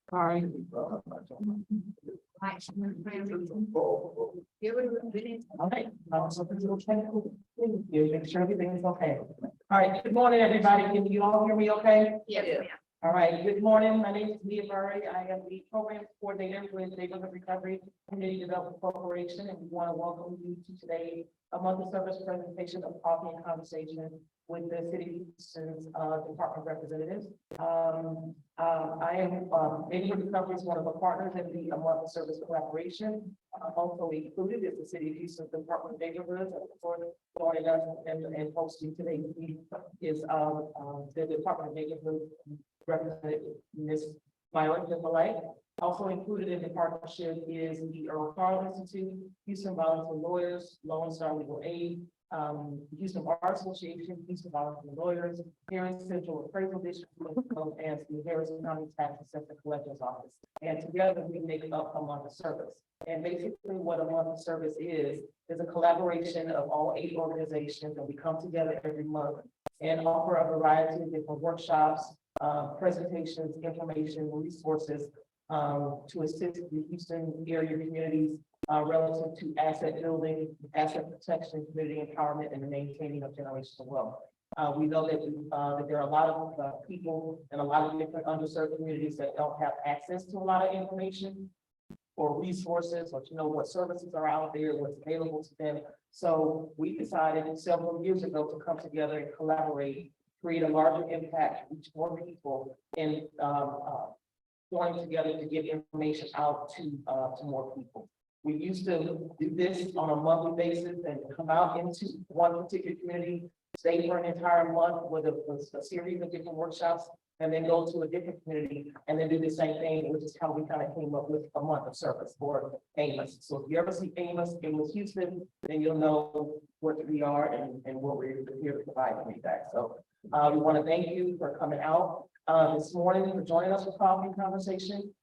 Sorry. Okay. Make sure everything is okay. All right, good morning, everybody. Can you all hear me okay? Yeah. All right, good morning. My name is Leah Murray. I am the program coordinator with Neighborhood Recovery Community Development Corporation, and we want to welcome you to today a monthly service presentation of coffee and conversation with the City Department representatives. I am Neighborhood Recovery is one of the partners in the monthly service collaboration. Also included is the City of Houston Department of Neighborhoods. For joining us and hosting today is the Department of Neighborhood representative Ms. Myron Malay. Also included in the partnership is the Earl Carl Institute, Houston Volunteer Lawyers, Lone Star Legal Aid, Houston Bar Association, Houston Volunteer Lawyers, Harris Central Appraisal District, and the Harris County Tax Assessor Collector's Office. And together we make up a month of service. And basically what a month of service is a collaboration of all 8 organizations, and we come together every month and offer a variety of different workshops, presentations, information, resources to assist the Houston area communities relative to asset building, asset protection, community empowerment, and the maintaining of generational wealth. We know that there are a lot of people in a lot of different underserved communities that don't have access to a lot of information or resources, or to know what services are out there, what's available to them. So we decided several years ago to come together and collaborate, create a larger impact, reach more people, and joining together to get information out to more people. We used to do this on a monthly basis and come out into one particular community, stay for an entire month with a series of different workshops, and then go to a different community and then do the same thing, which is how we kind of came up with a month of service for Amos. So if you ever see Amos Houston, then you'll know what we are and what we're here to provide feedback. So we want to thank you for coming out this morning, for joining us for coffee and conversation.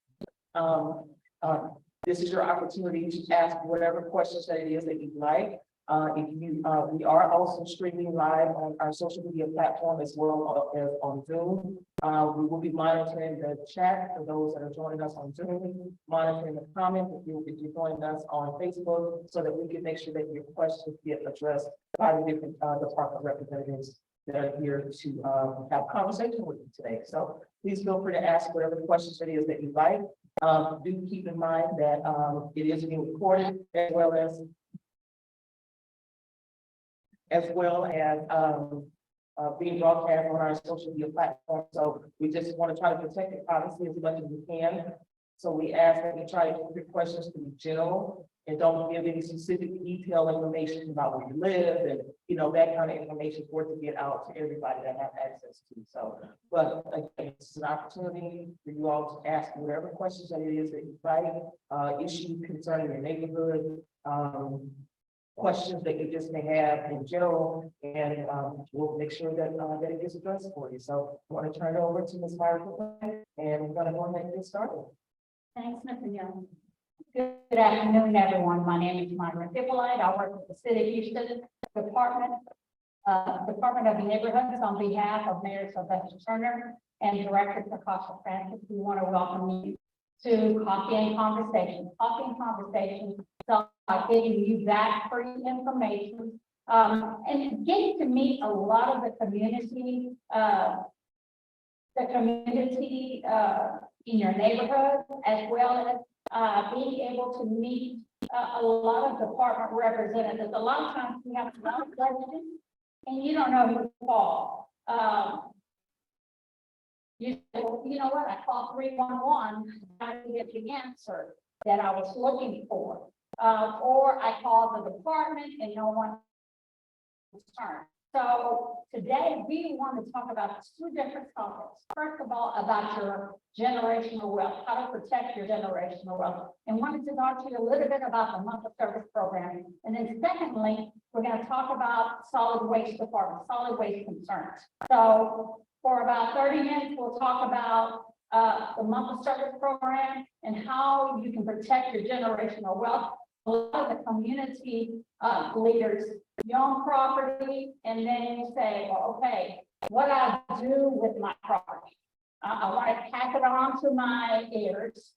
This is your opportunity to ask whatever questions that it is that you'd like. We are also streaming live on our social media platform as well as on Zoom. We will be monitoring the chat for those that are joining us on Zoom, monitoring the comments if you're joining us on Facebook, so that we can make sure that your questions get addressed by the different department representatives that are here to have a conversation with you today. So please feel free to ask whatever questions it is that you like. Do keep in mind that it is being recorded as well as being broadcast on our social media platform. So we just want to try to protect the privacy as much as we can. So we ask that you try to keep your questions to be general and don't give any specific detailed information about where you live and that kind of information for it to get out to everybody that have access to. So, but again, it's an opportunity for you all to ask whatever questions that it is that you like, issues concerning your neighborhood, questions that you just may have in general, and we'll make sure that that it gets addressed for you. So I want to turn it over to Ms. Myron, and we're going to go ahead and get started. Thanks, Mr. Young. Good afternoon, everyone. My name is Myron Hippolyte. I work with the City of Houston Department of Neighborhoods on behalf of Mayor Sylvester Turner and Director Takasha Francis. We want to welcome you to Coffee and Conversation. Coffee and Conversation, so by giving you that free information and getting to meet a lot of the community in your neighborhood, as well as being able to meet a lot of department representatives. A lot of times we have a lot of questions and you don't know who to call. You say, well, you know what, I called 311, I didn't get the answer that I was looking for. Or I called the department and no one returned. So today we want to talk about two different topics. First of all, about your generational wealth, how to protect your generational wealth. And wanted to talk to you a little bit about the month of service program. And then secondly, we're going to talk about solid waste department, solid waste concerns. So for about 30 minutes, we'll talk about the month of service program and how you can protect your generational wealth. A lot of the community leaders, you own property, and then you say, well, okay, what do I do with my property? I want to pass it on to my heirs,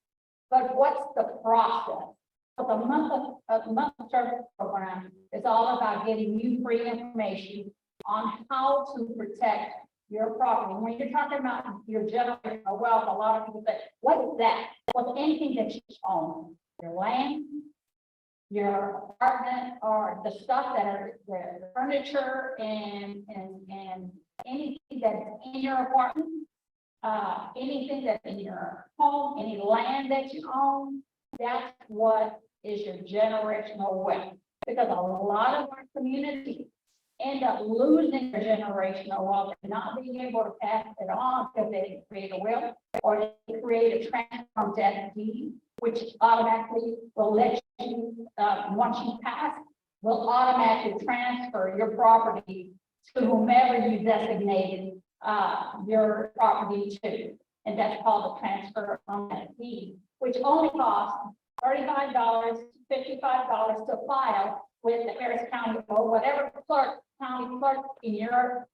but what's the process? So the month of service program is all about getting you free information on how to protect your property. When you're talking about your generational wealth, a lot of people say, what is that? Well, anything that you own, your land, your apartment, or the stuff that are the furniture and anything that's in your apartment, anything that's in your home, any land that you own, that's what is your generational wealth. Because a lot of our communities end up losing their generational wealth and not being able to pass it on because they didn't create a will, or they create a transfer from debt deed, which automatically will let you, once you pass, will automatically transfer your property to whomever you designated your property to. And that's called the transfer from debt deed, which only costs $35, $55 to file with the Harris County or whatever county clerk in your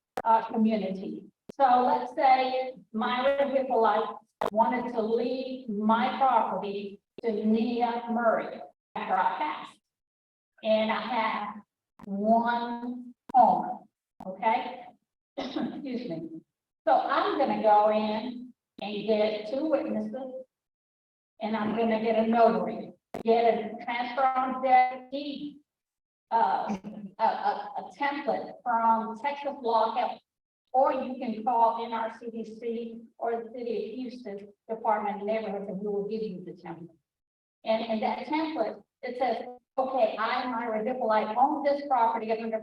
community. So let's say Myra Hippolyte wanted to leave my property to Nia Murray after I passed. And I have one home, okay? Excuse me. So I'm gonna go in and get two witnesses, and I'm gonna get a notary, get a transfer on debt deed, a template from Texas Law Help, or you can call NRCDC or the City of Houston Department of Neighborhoods, and we will give you the template. And that template, it says, okay, I, Myra Hippolyte, own this property 100%.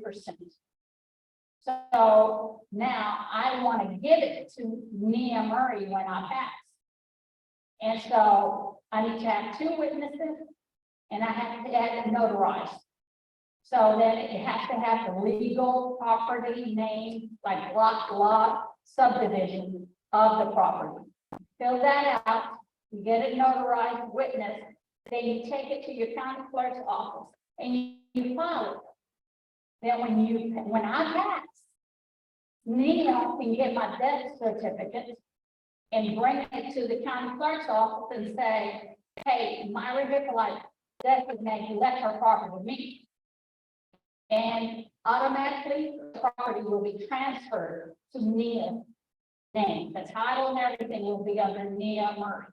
So now I want to give it to Nia Murray when I pass. And so I need to have two witnesses, and I have to add it notarized. So then it has to have the legal property name, like lot subdivision of the property. Fill that out, you get it notarized, witness, then you take it to your county clerk's office and you file it. Then when I pass, Nia can get my death certificate and bring it to the county clerk's office and say, hey, Myra Hippolyte designated, let her property to me. And automatically the property will be transferred to Nia's name. The title and everything will be under Nia Murray.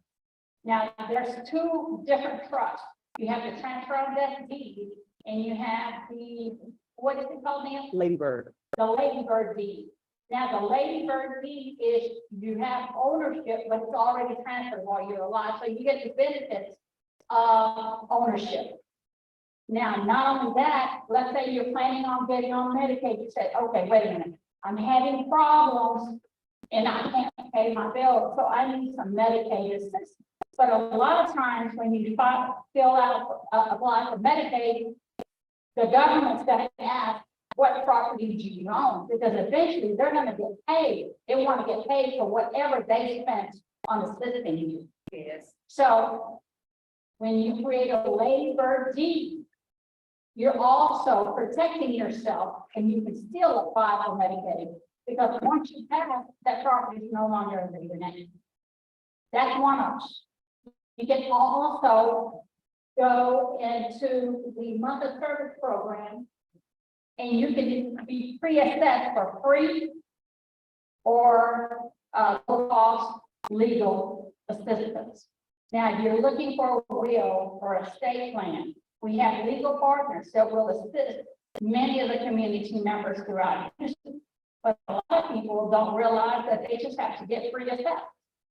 Now, there's two different trusts. You have the transfer on death deed, and you have the, what is it called, Nia? Ladybird. The Ladybird deed. Now, the Ladybird deed is you have ownership, but it's already transferred while you're alive, so you get the benefits of ownership. Now, not only that, let's say you're planning on getting on Medicaid, you say, okay, wait a minute, I'm having problems and I can't pay my bill, so I need some Medicaid assistance. But a lot of times when you apply for Medicaid, the government's going to ask, what property do you own? Because eventually they're going to get paid. They want to get paid for whatever they spent on assisting you. Yes. So when you create a Ladybird deed, you're also protecting yourself, and you can still apply for Medicaid, because once you pass, that property is no longer under your name. That's one option. You can also go into the month of service program, and you can be pre-assessed for free or low-cost legal assistance. Now, if you're looking for a will or a estate plan, we have legal partners that will assist many of the community members throughout Houston. But a lot of people don't realize that they just have to get pre-assessed.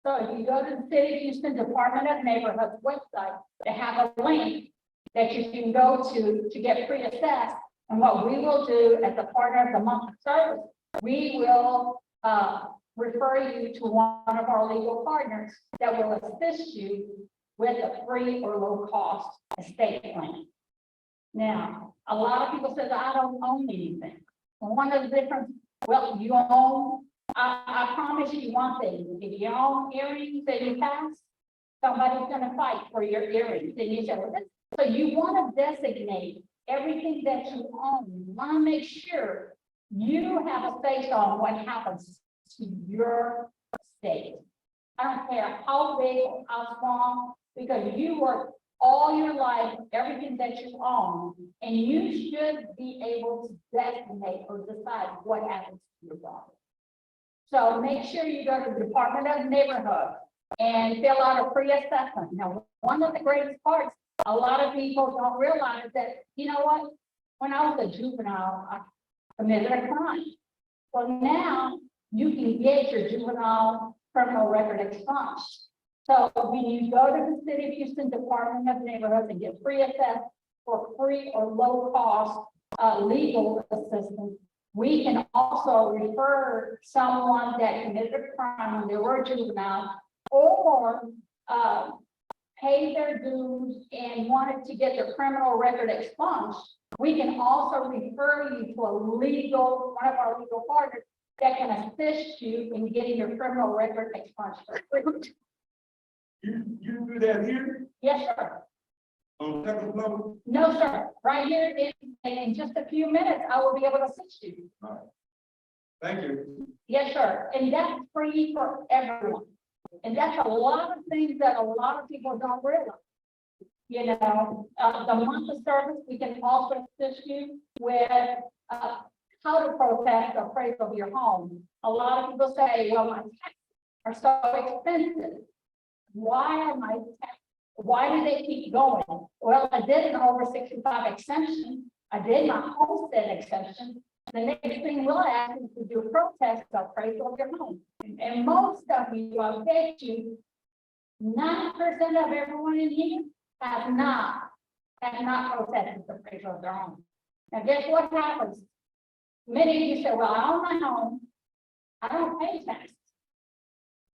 So if you go to the City of Houston Department of Neighborhoods website, they have a link that you can go to get pre-assessed, And what we will do as a partner of the month of service, we will refer you to one of our legal partners that will assist you with a free or low cost estate plan. Now, a lot of people say, I don't own anything. And one of the difference, well, you own, I promise you one thing, if you own earrings in your house, somebody's gonna fight for your earrings. And you say, well, so you wanna designate everything that you own. You wanna make sure you have a say on what happens to your estate. I don't care how big or how small, because you work all your life, everything that you own, and you should be able to designate or decide what happens to your property. So make sure you go to the Department of Neighborhood and fill out a pre-assessment. Now, one of the greatest parts, a lot of people don't realize that, you know what? When I was a juvenile, I committed a crime. Well, now you can get your juvenile criminal record expunged. So when you go to the City of Houston Department of Neighborhoods and get pre-assessed for free or low cost legal assistance, we can also refer someone that committed a crime when they were a juvenile or pay their dues and wanted to get their criminal record expunged. We can also refer you to one of our legal partners that can assist you in getting your criminal record expunged for free. You do that here Yes, sir. on second floor? No, sir. Right here in just a few minutes, I will be able to assist you. All right. Thank you. Yes, sir. And that's free for everyone. And that's a lot of things that a lot of people don't realize. You know, the month of service, we can also assist you with how to protest the appraisal of your home. A lot of people say, well, my taxes are so expensive. Why do they keep going? Well, I did an over 65 exemption. I did my homestead exemption. The next thing we'll ask is to do a protest appraisal of your home. And most of you, I'll bet you, 9% of everyone in here have not protested the appraisal of their home. Now, guess what happens? Many of you say, well, I own my home. I don't pay taxes.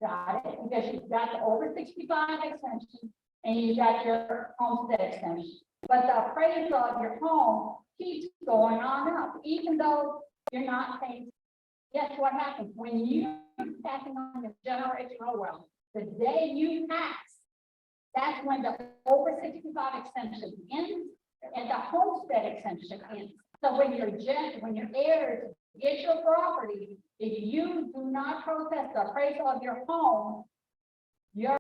Got it, because you've got the over 65 exemption and you got your homestead exemption. But the appraisal of your home keeps going on up, even though you're not paying. Guess what happens? When you're passing on your generational wealth, the day you pass, that's when the over 65 exemption ends and the homestead exemption ends. So when your heirs get your property, if you do not protest the appraisal of your home, you're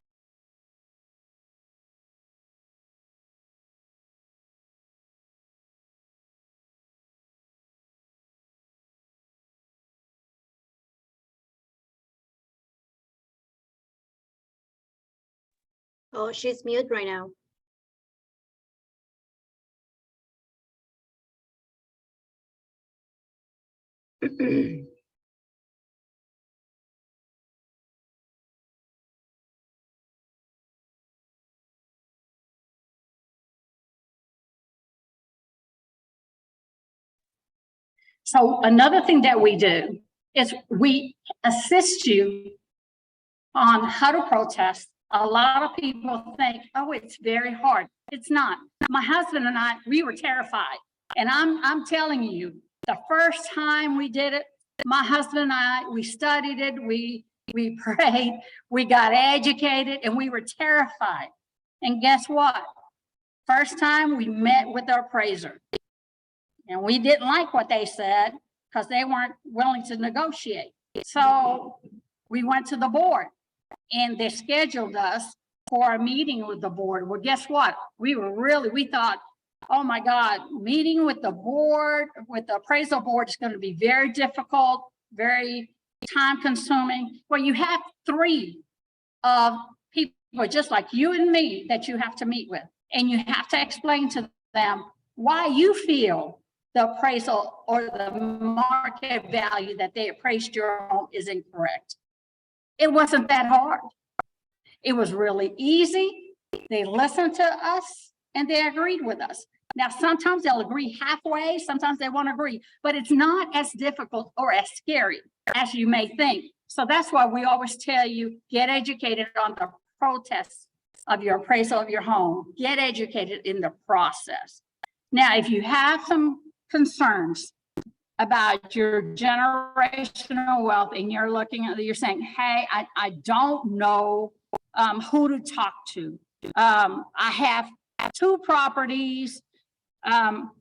Oh, she's mute right now. So another thing that we do is we assist you on how to protest. A lot of people think, oh, it's very hard. It's not. My husband and I, we were terrified. And I'm telling you, the first time we did it, my husband and I, we studied it, we prayed, we got educated, and we were terrified. And guess what? First time we met with our appraiser. And we didn't like what they said because they weren't willing to negotiate. So we went to the board and they scheduled us for a meeting with the board. Well, guess what? We thought, oh my God, meeting with the board, with the appraisal board is going to be very difficult, very time consuming. Well, you have 3 of people just like you and me that you have to meet with. And you have to explain to them why you feel the appraisal or the market value that they appraised your home is incorrect. It wasn't that hard. It was really easy. They listened to us and they agreed with us. Now, sometimes they'll agree halfway, sometimes they won't agree, but it's not as difficult or as scary as you may think. So that's why we always tell you, get educated on the process of your appraisal of your home. Get educated in the process. Now, if you have some concerns about your generational wealth and you're looking at, you're saying, hey, I don't know who to talk to. I have 2 properties. I'm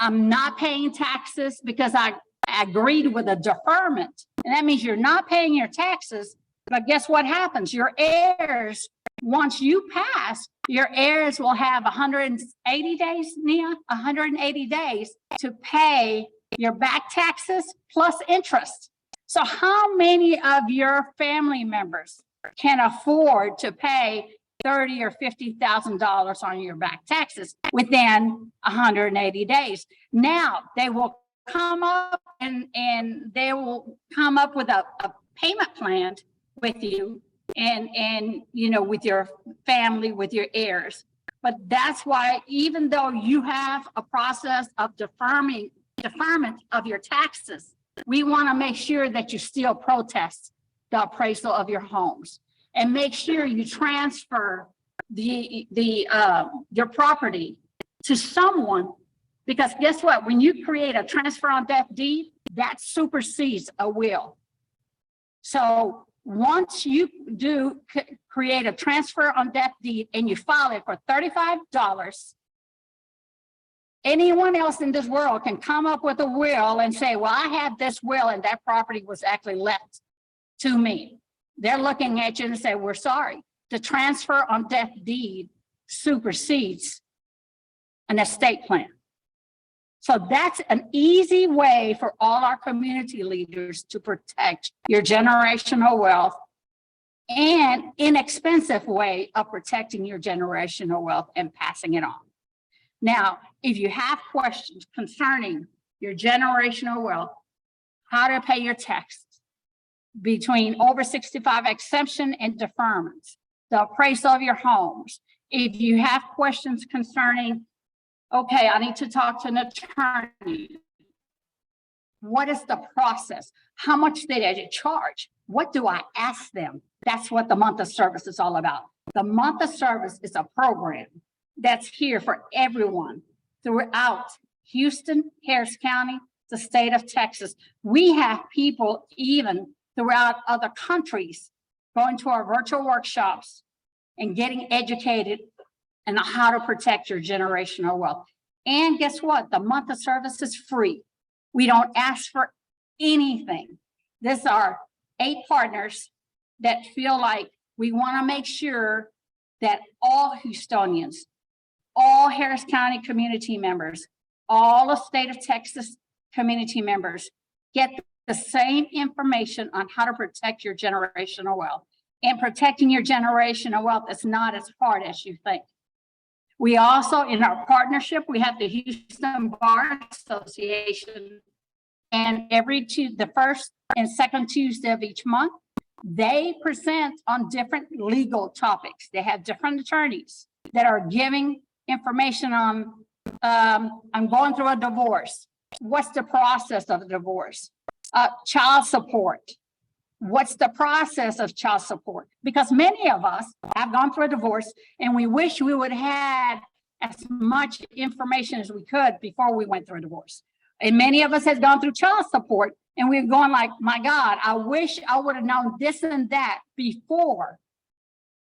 not paying taxes because I agreed with a deferment. And that means you're not paying your taxes. But guess what happens? Your heirs, once you pass, your heirs will have 180 days, Nia, 180 days to pay your back taxes plus interest. So how many of your family members can afford to pay $30,000 or $50,000 on your back taxes within 180 days? Now they will come up and they will come up with a payment plan with you and you know, with your family, with your heirs. But that's why, even though you have a process of deferment of your taxes, we want to make sure that you still protest the appraisal of your homes and make sure you transfer your property to someone, because guess what? When you create a transfer on death deed, that supersedes a will. So once you do create a transfer on death deed and you file it for $35, anyone else in this world can come up with a will and say, well, I had this will and that property was actually left to me. They're looking at you and say, we're sorry. The transfer on death deed supersedes an estate plan. So that's an easy way for all our community leaders to protect your generational wealth, and inexpensive way of protecting your generational wealth and passing it on. Now, if you have questions concerning your generational wealth, how to pay your taxes, between over 65 exemption and deferments, the appraisal of your homes, if you have questions concerning, okay, I need to talk to an attorney. What is the process? How much did I charge? What do I ask them? That's what the month of service is all about. The month of service is a program that's here for everyone throughout Houston, Harris County, the state of Texas. We have people even throughout other countries going to our virtual workshops and getting educated and how to protect your generational wealth. And guess what? The month of service is free. We don't ask for anything. These are 8 partners that feel like we want to make sure that all Houstonians, all Harris County community members, all the state of Texas community members get the same information on how to protect your generational wealth. And protecting your generational wealth is not as hard as you think. We also, in our partnership, we have the Houston Bar Association, and the first and second Tuesday of each month, they present on different legal topics. They have different attorneys that are giving information on, I'm going through a divorce. What's the process of a divorce? Child support. What's the process of child support? Because many of us have gone through a divorce and we wish we would have had as much information as we could before we went through a divorce. And many of us has gone through child support and we're going like, my God, I wish I would have known this and that before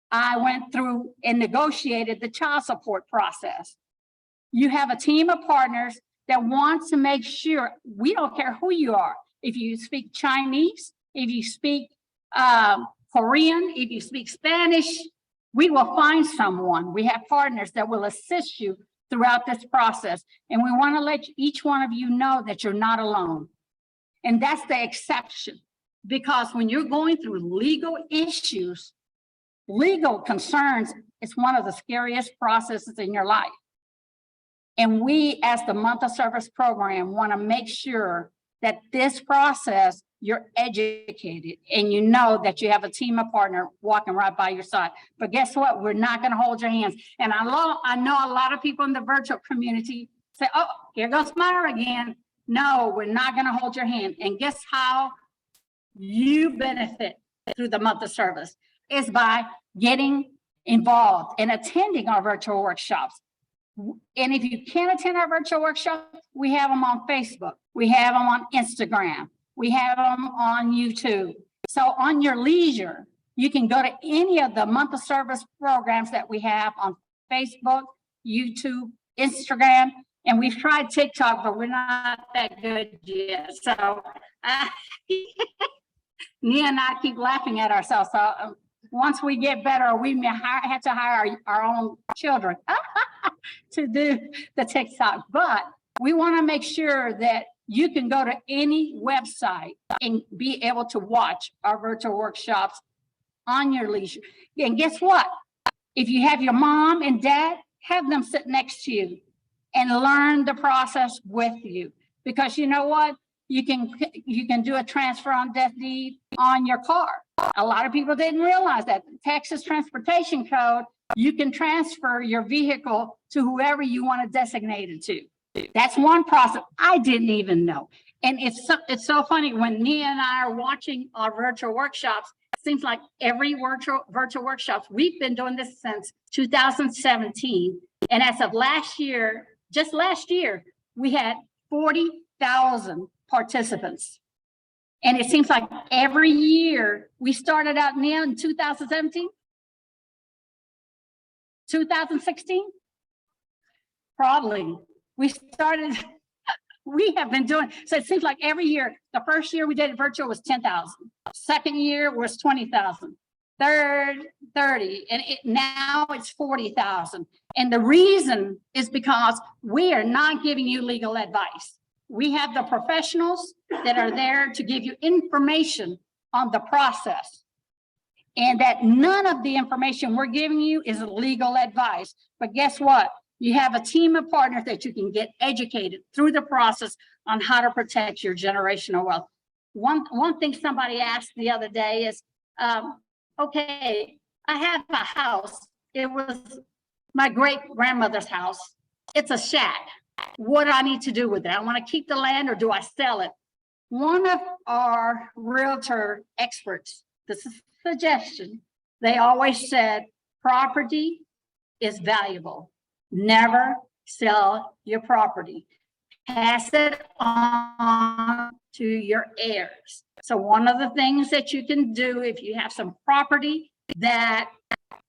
I went through and negotiated the child support process. You have a team of partners that wants to make sure, we don't care who you are. If you speak Chinese, if you speak Korean, if you speak Spanish, we will find someone. We have partners that will assist you throughout this process. And we want to let each one of you know that you're not alone. And that's the exception, because when you're going through legal issues, legal concerns is one of the scariest processes in your life. And we, as the Month of Service program, want to make sure that this process you're educated and you know that you have a team of partner walking right by your side. But guess what? We're not going to hold your hands. And I know a lot of people in the virtual community say, oh, here goes Myra again. No, we're not going to hold your hand. And guess how you benefit through the month of service is by getting involved and attending our virtual workshops. And if you can't attend our virtual workshops, we have them on Facebook. We have them on Instagram. We have them on YouTube. So on your leisure, you can go to any of the month of service programs that we have on Facebook, YouTube, Instagram, and we've tried TikTok, but we're not that good yet. So Nia and I keep laughing at ourselves. So once we get better, we may have to hire our own children to do the TikTok. But we want to make sure that you can go to any website and be able to watch our virtual workshops on your leisure. And guess what? If you have your mom and dad, have them sit next to you and learn the process with you. Because you know what? You can do a transfer on death deed on your car. A lot of people didn't realize that Texas Transportation Code, you can transfer your vehicle to whoever you want to designate it to. That's one process I didn't even know. And it's so funny when Nia and I are watching our virtual workshops. It seems like every virtual workshops, we've been doing this since 2017. And as of last year, just last year, we had 40,000 participants. And it seems like every year we started out now in 2017, 2016, probably. We have been doing, so it seems like every year, the first year we did it virtual was 10,000. Second year was 20,000. Third, 30, and now it's 40,000. And the reason is because we are not giving you legal advice. We have the professionals that are there to give you information on the process. And that none of the information we're giving you is legal advice. But guess what? You have a team of partners that you can get educated through the process on how to protect your generational wealth. One thing somebody asked the other day is, okay, I have a house. It was my great grandmother's house. It's a shack. What do I need to do with it? I want to keep the land or do I sell it? One of our realtor experts, this is a suggestion, they always said, property is valuable. Never sell your property. Pass it on to your heirs. So one of the things that you can do if you have some property that,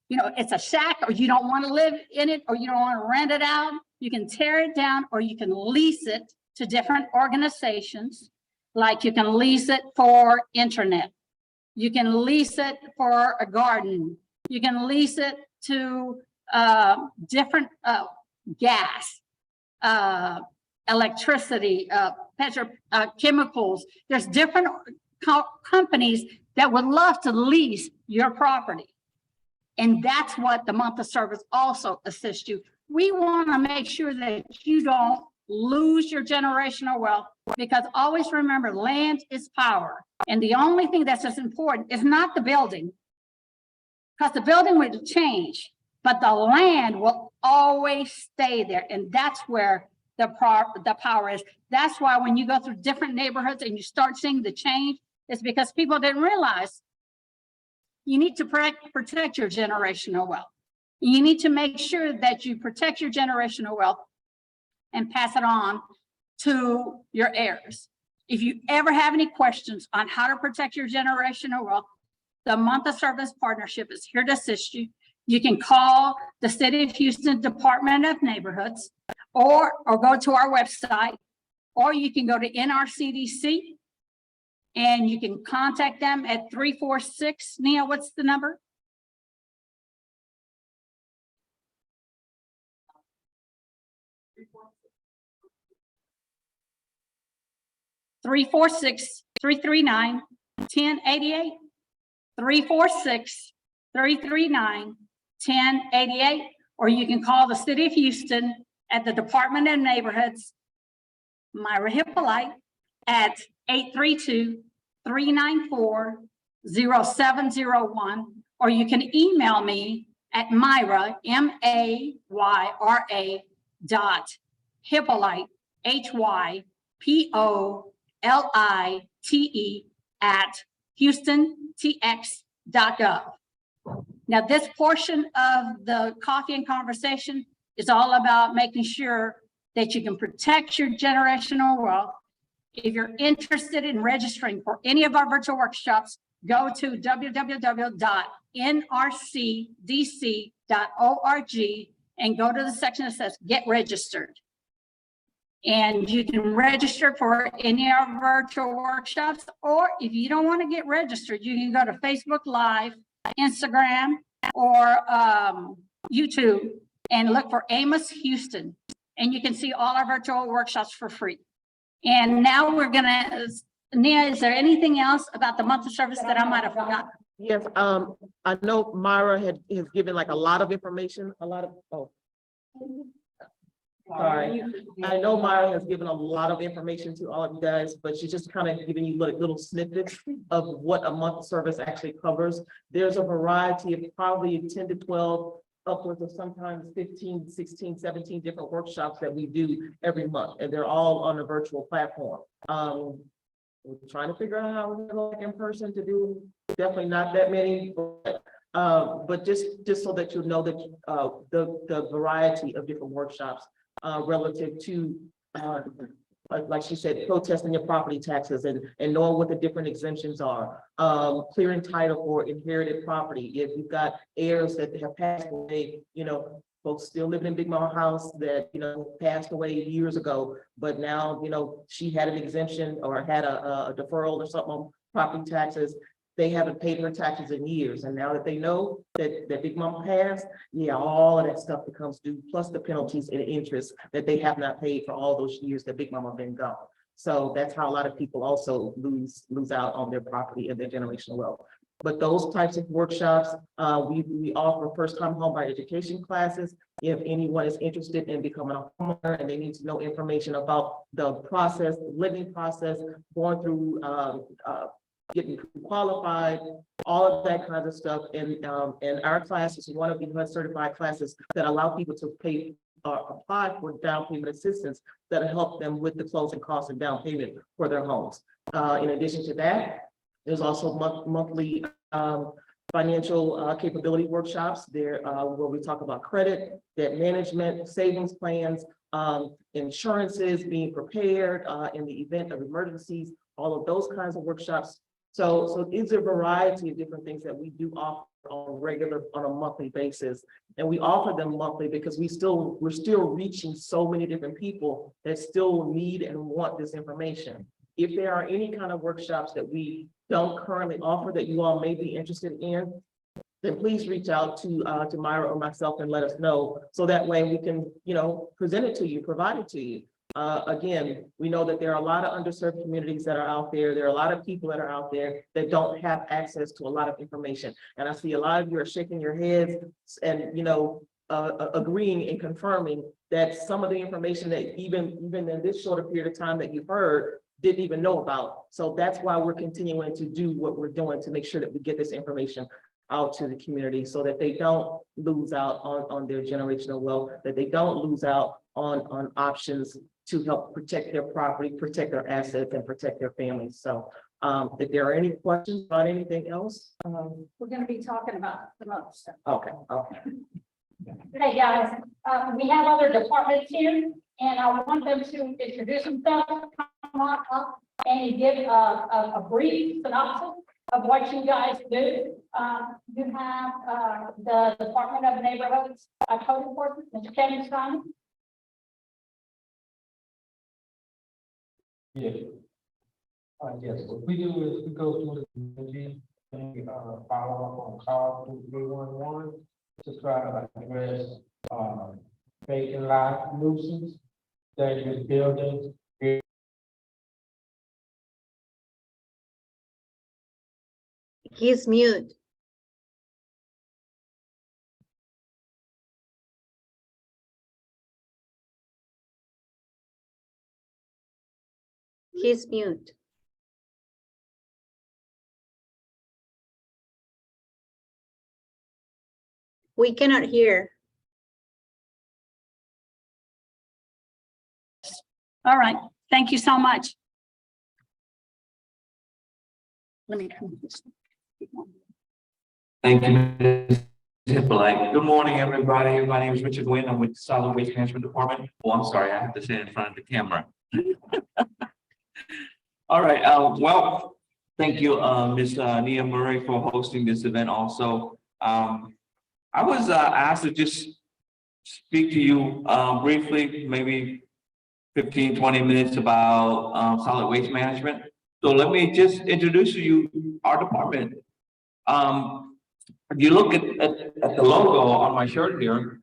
you know, it's a shack or you don't want to live in it or you don't want to rent it out, you can tear it down or you can lease it to different organizations. Like you can lease it for internet. You can lease it for a garden. You can lease it to different gas, electricity, chemicals. There's different companies that would love to lease your property. And that's what the month of service also assists you. We want to make sure that you don't lose your generational wealth, because always remember, land is power. And the only thing that's as important is not the building, because the building will change, but the land will always stay there. And that's where the power is. That's why when you go through different neighborhoods and you start seeing the change, it's because people didn't realize you need to protect your generational wealth. You need to make sure that you protect your generational wealth and pass it on to your heirs. If you ever have any questions on how to protect your generational wealth, the Month of Service Partnership is here to assist you. You can call the City of Houston Department of Neighborhoods or go to our website, or you can go to NRCDC and you can contact them at 346, Nia, what's the number? 346-339-1088, 346-339-1088, or you can call the City of Houston at the Department of Neighborhoods, Myra Hippolyte, at 394-0701, or you can email me at Myra, MAYRA Hippolyte, HYPOLITE at HoustonTX.gov. Now, this portion of the coffee and conversation is all about making sure that you can protect your generational wealth. If you're interested in registering for any of our virtual workshops, go to www.nrcdc.org and go to the section that says Get Registered. And you can register for any of our virtual workshops, or if you don't want to get registered, you can go to Facebook Live, Instagram, or YouTube and look for Amos Houston, and you can see all our virtual workshops for free. And now we're gonna, Nia, is there anything else about the monthly service that I might have forgotten? Yes, I know Myra has given like a lot of information, sorry. I know Myra has given a lot of information to all of you guys, but she's just kind of giving you little snippets of what a month service actually covers. There's a variety of probably 10 to 12, upwards of sometimes 15, 16, 17 different workshops that we do every month, and they're all on a virtual platform. We're trying to figure out how we're gonna go in person to do, definitely not that many, but just so that you know that the variety of different workshops relative to like she said, protesting your property taxes and knowing what the different exemptions are, clearing title for inherited property. If you've got heirs that have passed away, folks still living in Big Mama house that, passed away years ago, but now, she had an exemption or had a deferral or something on property taxes. They haven't paid her taxes in years. And now that they know that Big Mama passed, all of that stuff becomes due, plus the penalties and interest that they have not paid for all those years that Big Mama been gone. So that's how a lot of people also lose out on their property and their generational wealth. But those types of workshops, we offer first-time homebuyer education classes. If anyone is interested in becoming a homeowner and they need to know information about the process, living process, going through getting qualified, all of that kind of stuff. And our class is one of the HUD certified classes that allow people to pay apply for down payment assistance that'll help them with the closing costs and down payment for their homes. In addition to that, there's also monthly financial capability workshops there where we talk about credit, debt management, savings plans, insurances, being prepared in the event of emergencies, all of those kinds of workshops. So it's a variety of different things that we do offer on a monthly basis. And we offer them monthly because we're still reaching so many different people that still need and want this information. If there are any kind of workshops that we don't currently offer that you all may be interested in, then please reach out to Myra or myself and let us know. So that way we can, present it to you, provide it to you. Again, we know that there are a lot of underserved communities that are out there. There are a lot of people that are out there that don't have access to a lot of information. And I see a lot of you are shaking your heads and, agreeing and confirming that some of the information that even in this shorter period of time that you've heard didn't even know about. So that's why we're continuing to do what we're doing to make sure that we get this information out to the community so that they don't lose out on their generational wealth, that they don't lose out on options to help protect their property, protect their assets, and protect their families. So if there are any questions about anything else. We're going to be talking about some other stuff. Okay. Hey guys, we have other departments here, and I want them to introduce themselves, come on up and give a brief synopsis of what you guys do. You have the Department of Neighborhoods Code Enforcement, Mr. Kevin Stein. Yes. Yes, what we do is we go through the community and we follow up on call through 311 to try to address vacant lot nuisance, dangerous buildings. He's mute. He's mute. We cannot hear. All right, thank you so much. Let me come this. Thank you, Ms. Hippolyte. Good morning, everybody. My name is Richard Nguyen. I'm with the Solid Waste Management Department. Oh, I'm sorry, I have to stand in front of the camera. All right, well, thank you, Ms. Nia Murray, for hosting this event also. I was asked to just speak to you briefly, maybe 15, 20 minutes about solid waste management. So let me just introduce to you our department. If you look at the logo on my shirt here,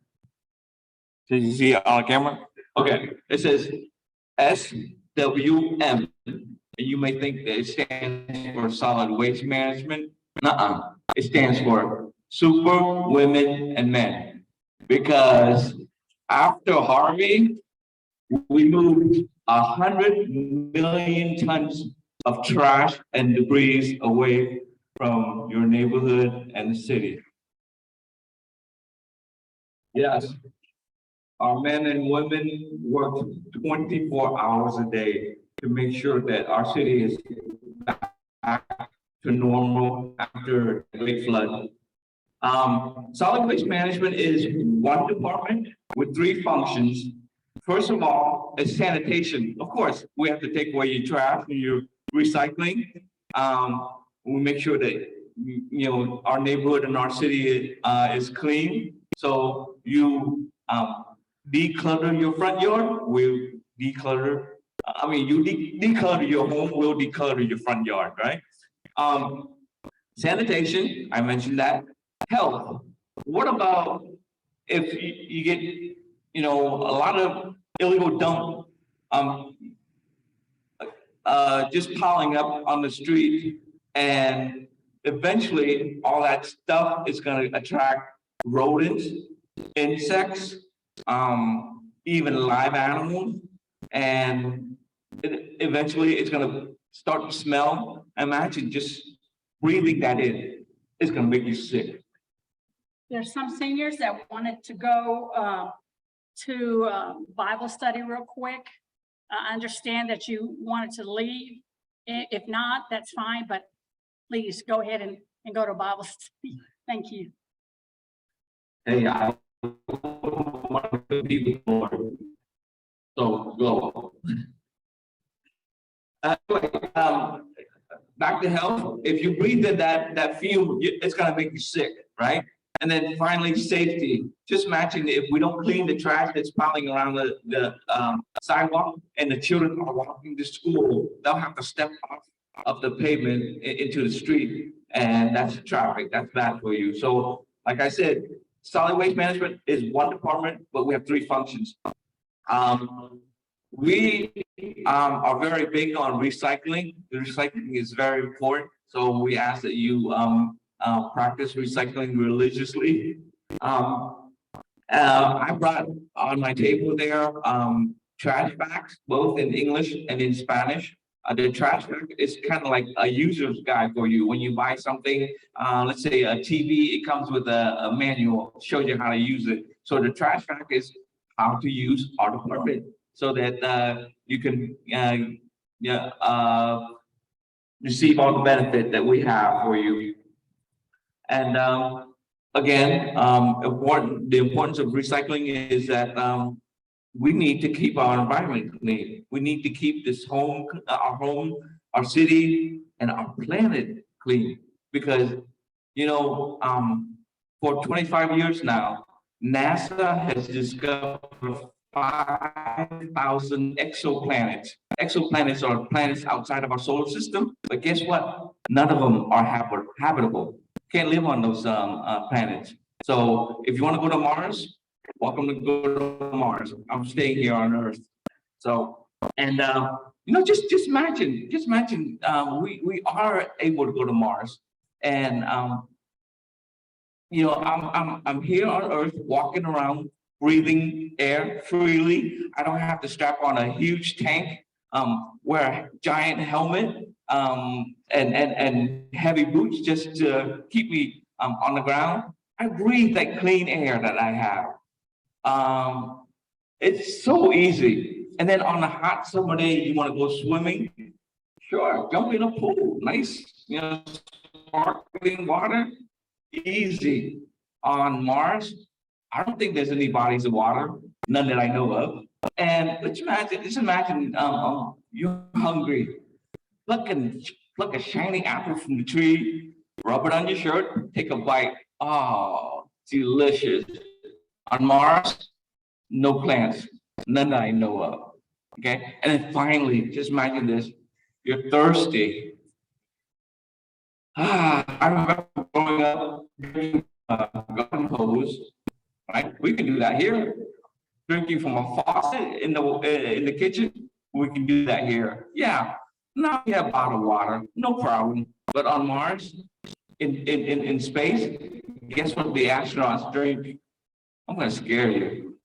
did you see it on camera? Okay, it says SWM. And you may think that it stands for solid waste management. Nuh-uh. It stands for super women and men. Because after Harvey, we moved 100 million tons of trash and debris away from your neighborhood and the city. Yes, our men and women work 24 hours a day to make sure that our city is back to normal after the great flood. Solid waste management is one department with 3 functions. First of all, it's sanitation. Of course, we have to take away your trash and your recycling. We make sure that our neighborhood and our city is clean. So you declutter your front yard, we'll declutter. You declutter your home, we'll declutter your front yard, right? Sanitation, I mentioned that. Health. What about if you get, a lot of illegal dump, just piling up on the street, and eventually all that stuff is going to attract rodents, insects, even live animals, and eventually it's going to start to smell. Imagine just breathing that in, it's going to make you sick. There's some seniors that wanted to go to Bible study real quick. I understand that you wanted to leave. If not, that's fine, but please go ahead and go to Bible study. Thank you. Hey, I want to be with the Lord. So go. Anyway, back to health. If you breathe in that fume, it's gonna make you sick, right? And then finally, safety. Just imagine if we don't clean the trash that's piling around the sidewalk, and the children are walking to school, they'll have to step off of the pavement into the street, and that's traffic. That's bad for you. So, like I said, solid waste management is one department, but we have 3 functions. We are very big on recycling. The recycling is very important. So we ask that you practice recycling religiously. I brought on my table there trash bags, both in English and in Spanish. The trash bag is kind of like a user's guide for you. When you buy something, let's say a TV, it comes with a manual, shows you how to use it. So the trash bag is how to use our department so that you can receive all the benefit that we have for you. And again, the importance of recycling is that we need to keep our environment clean. We need to keep this home, our city, and our planet clean. Because, for 25 years now, NASA has discovered 5,000 exoplanets. Exoplanets are planets outside of our solar system, but guess what? None of them are habitable. Can't live on those planets. So if you want to go to Mars, welcome to go to Mars. I'm staying here on Earth. So, and just imagine, we are able to go to Mars, and I'm here on Earth, walking around, breathing air freely. I don't have to strap on a huge tank, wear a giant helmet, and heavy boots just to keep me on the ground. I breathe that clean air that I have. It's so easy. And then on a hot summer day, you want to go swimming? Sure, jump in a pool, nice, sparkling water, easy. On Mars, I don't think there's any bodies of water, none that I know of. And just imagine, you're hungry, pluck and pluck a shiny apple from the tree, rub it on your shirt, take a bite. Oh, delicious. On Mars, no plants, none that I know of. Okay, and then finally, just imagine this: you're thirsty. I remember growing up drinking garden hose. Right, we can do that here. Drinking from a faucet in the kitchen, we can do that here. Yeah, now we have bottled water, no problem. But on Mars, in space, guess what the astronauts drink? I'm gonna scare you.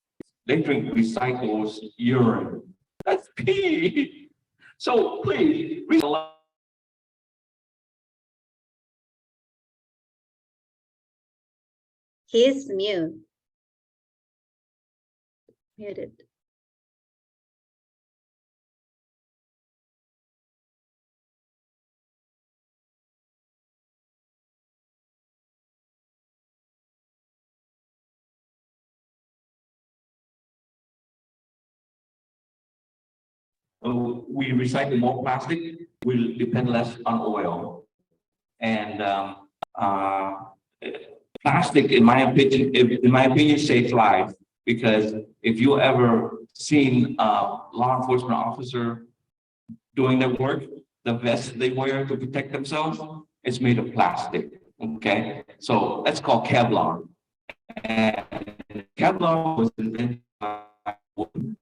They drink recycled urine. That's pee. So please, He's mute. Muted. we recycle more plastic, we depend less on oil. And plastic, in my opinion, saves lives, because if you ever seen a law enforcement officer doing their work, the vest they wear to protect themselves, it's made of plastic. Okay, so that's called Kevlar. And Kevlar was invented by women.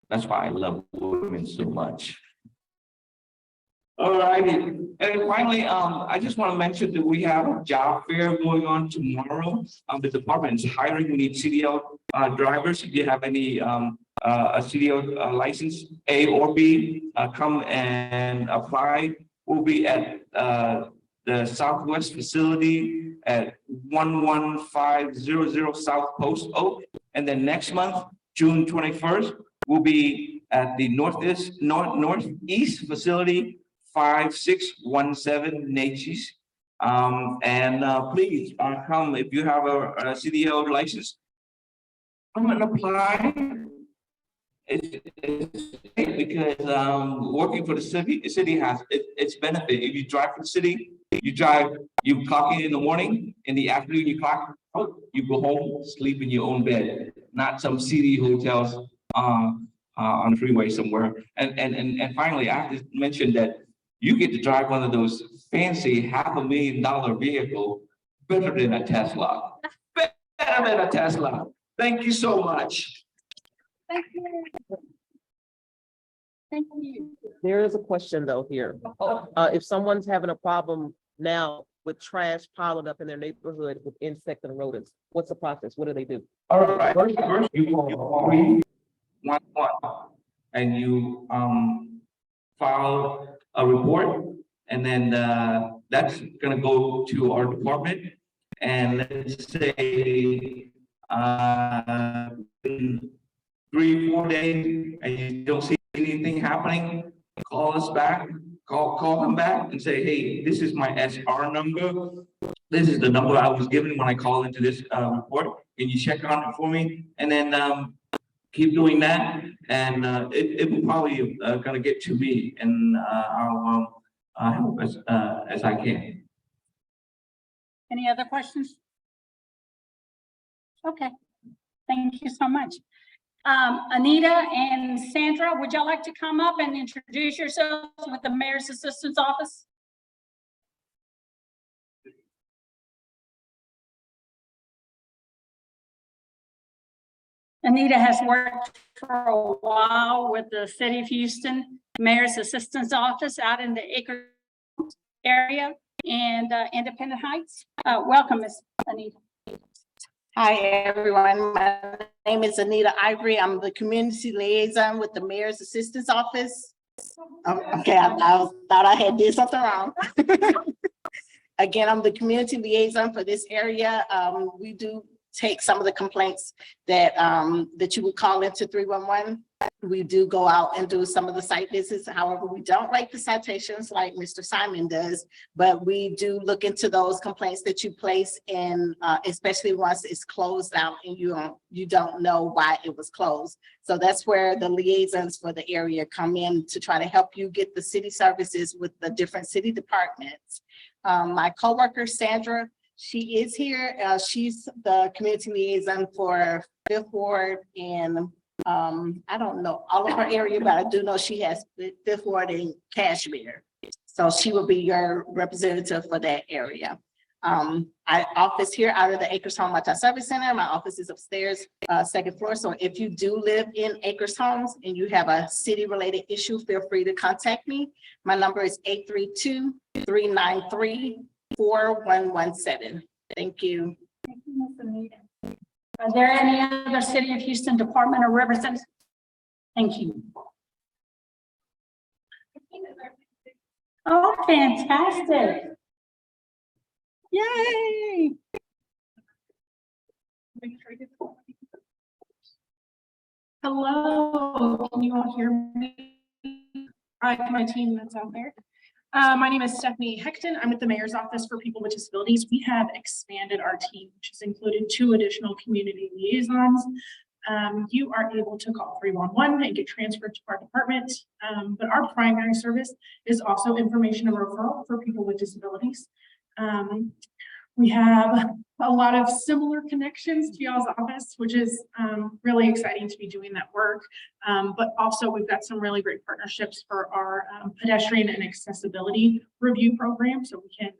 That's why I love women so much. All righty, and finally, I just want to mention that we have a job fair going on tomorrow. The department is hiring. We need CDL drivers. If you have any a CDL license, A or B, come and apply. We'll be at the Southwest facility at 11500 South Post Oak, and then next month, June 21st, we'll be at the northeast facility, 5617 Natchez. Please come if you have a CDL license. Come and apply. It's because working for the city has its benefit. If you drive for the city, you clock in the morning, in the afternoon you clock out, you go home, sleep in your own bed, not some city hotels on the freeway somewhere. And finally, I have to mention that you get to drive one of those fancy $500,000 vehicle better than a Tesla. Better than a Tesla. Thank you so much. Thank you. Thank you. There is a question though here. If someone's having a problem now with trash piling up in their neighborhood with insects and rodents, what's the process? What do they do? All right, first you call 311 and you file a report, and then that's gonna go to our department. And let's say in 3-4 days and you don't see anything happening, call us back, call them back and say, hey, this is my SR number. This is the number I was given when I called into this report. Can you check on it for me? And then keep doing that, and it will probably gonna get to me, and I'll help as I can. Any other questions? Okay, thank you so much. Anita and Sandra, would y'all like to come up and introduce yourselves with the Mayor's Assistant's Office? Anita has worked for a while with the City of Houston Mayor's Assistant's Office out in the Acre area and Independent Heights. Welcome, Ms. Anita. Hi, everyone. My name is Anita Ivory. I'm the community liaison with the Mayor's Assistance Office. Okay, I thought I had did something wrong. Again, I'm the community liaison for this area. We do take some of the complaints that you would call into 311. We do go out and do some of the site visits. However, we don't write the citations like Mr. Simon does, but we do look into those complaints that you place in, especially once it's closed out and you don't know why it was closed. So that's where the liaisons for the area come in to try to help you get the city services with the different city departments. My coworker, Sandra, she is here. She's the community liaison for Fifth Ward and I don't know all of her area, but I do know she has Fifth Ward in Kashmir. So she will be your representative for that area. I office here out of the Acres Home Multi-Service Center. My office is upstairs, second floor. So if you do live in Acres Homes and you have a city-related issue, feel free to contact me. My number is 832-393-4117. Thank you. Thank you, Ms. Anita. Are there any other City of Houston Department or representatives? Thank you. Oh, fantastic. Yay. Hello, can you all hear me? Hi, my team that's out there. My name is Stephanie Hecton. I'm with the Mayor's Office for People with Disabilities. We have expanded our team, which has included 2 additional community liaisons. You are able to call 311 and get transferred to our department. But our primary service is also information and referral for people with disabilities. We have a lot of similar connections to y'all's office, which is really exciting to be doing that work. But also we've got some really great partnerships for our pedestrian and accessibility review program. So we can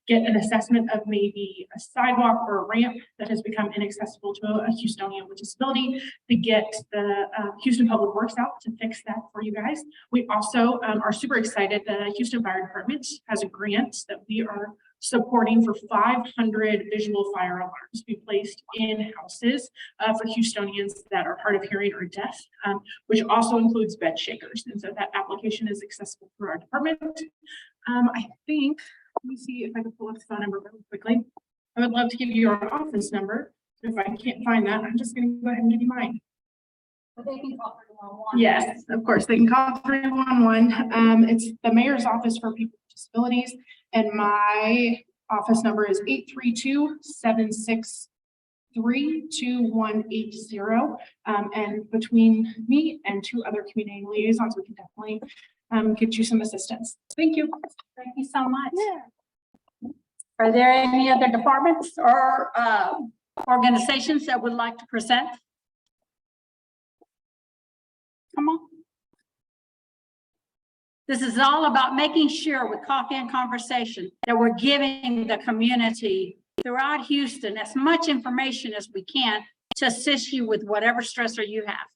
get an assessment of maybe a sidewalk or a ramp that has become inaccessible to a Houstonian with disability, to get the Houston Public Works out to fix that for you guys. We also are super excited. The Houston Fire Department has a grant that we are supporting for 500 visual fire alarms to be placed in houses for Houstonians that are hard of hearing or deaf, which also includes bed shakers. And so that application is accessible through our department. I think, let me see if I can pull up the phone number really quickly. I would love to give you your office number. If I can't find that, I'm just going to go ahead and give you mine. They can call 311. Yes, of course, they can call 311. It's the Mayor's Office for People with Disabilities, and my office number is 832-763-2180. And between me and 2 other community liaisons, we can definitely get you some assistance. Thank you. Thank you so much. Yeah. Are there any other departments or organizations that would like to present? Come on. This is all about making sure with Coffee and Conversation that we're giving the community throughout Houston as much information as we can to assist you with whatever stressor you have.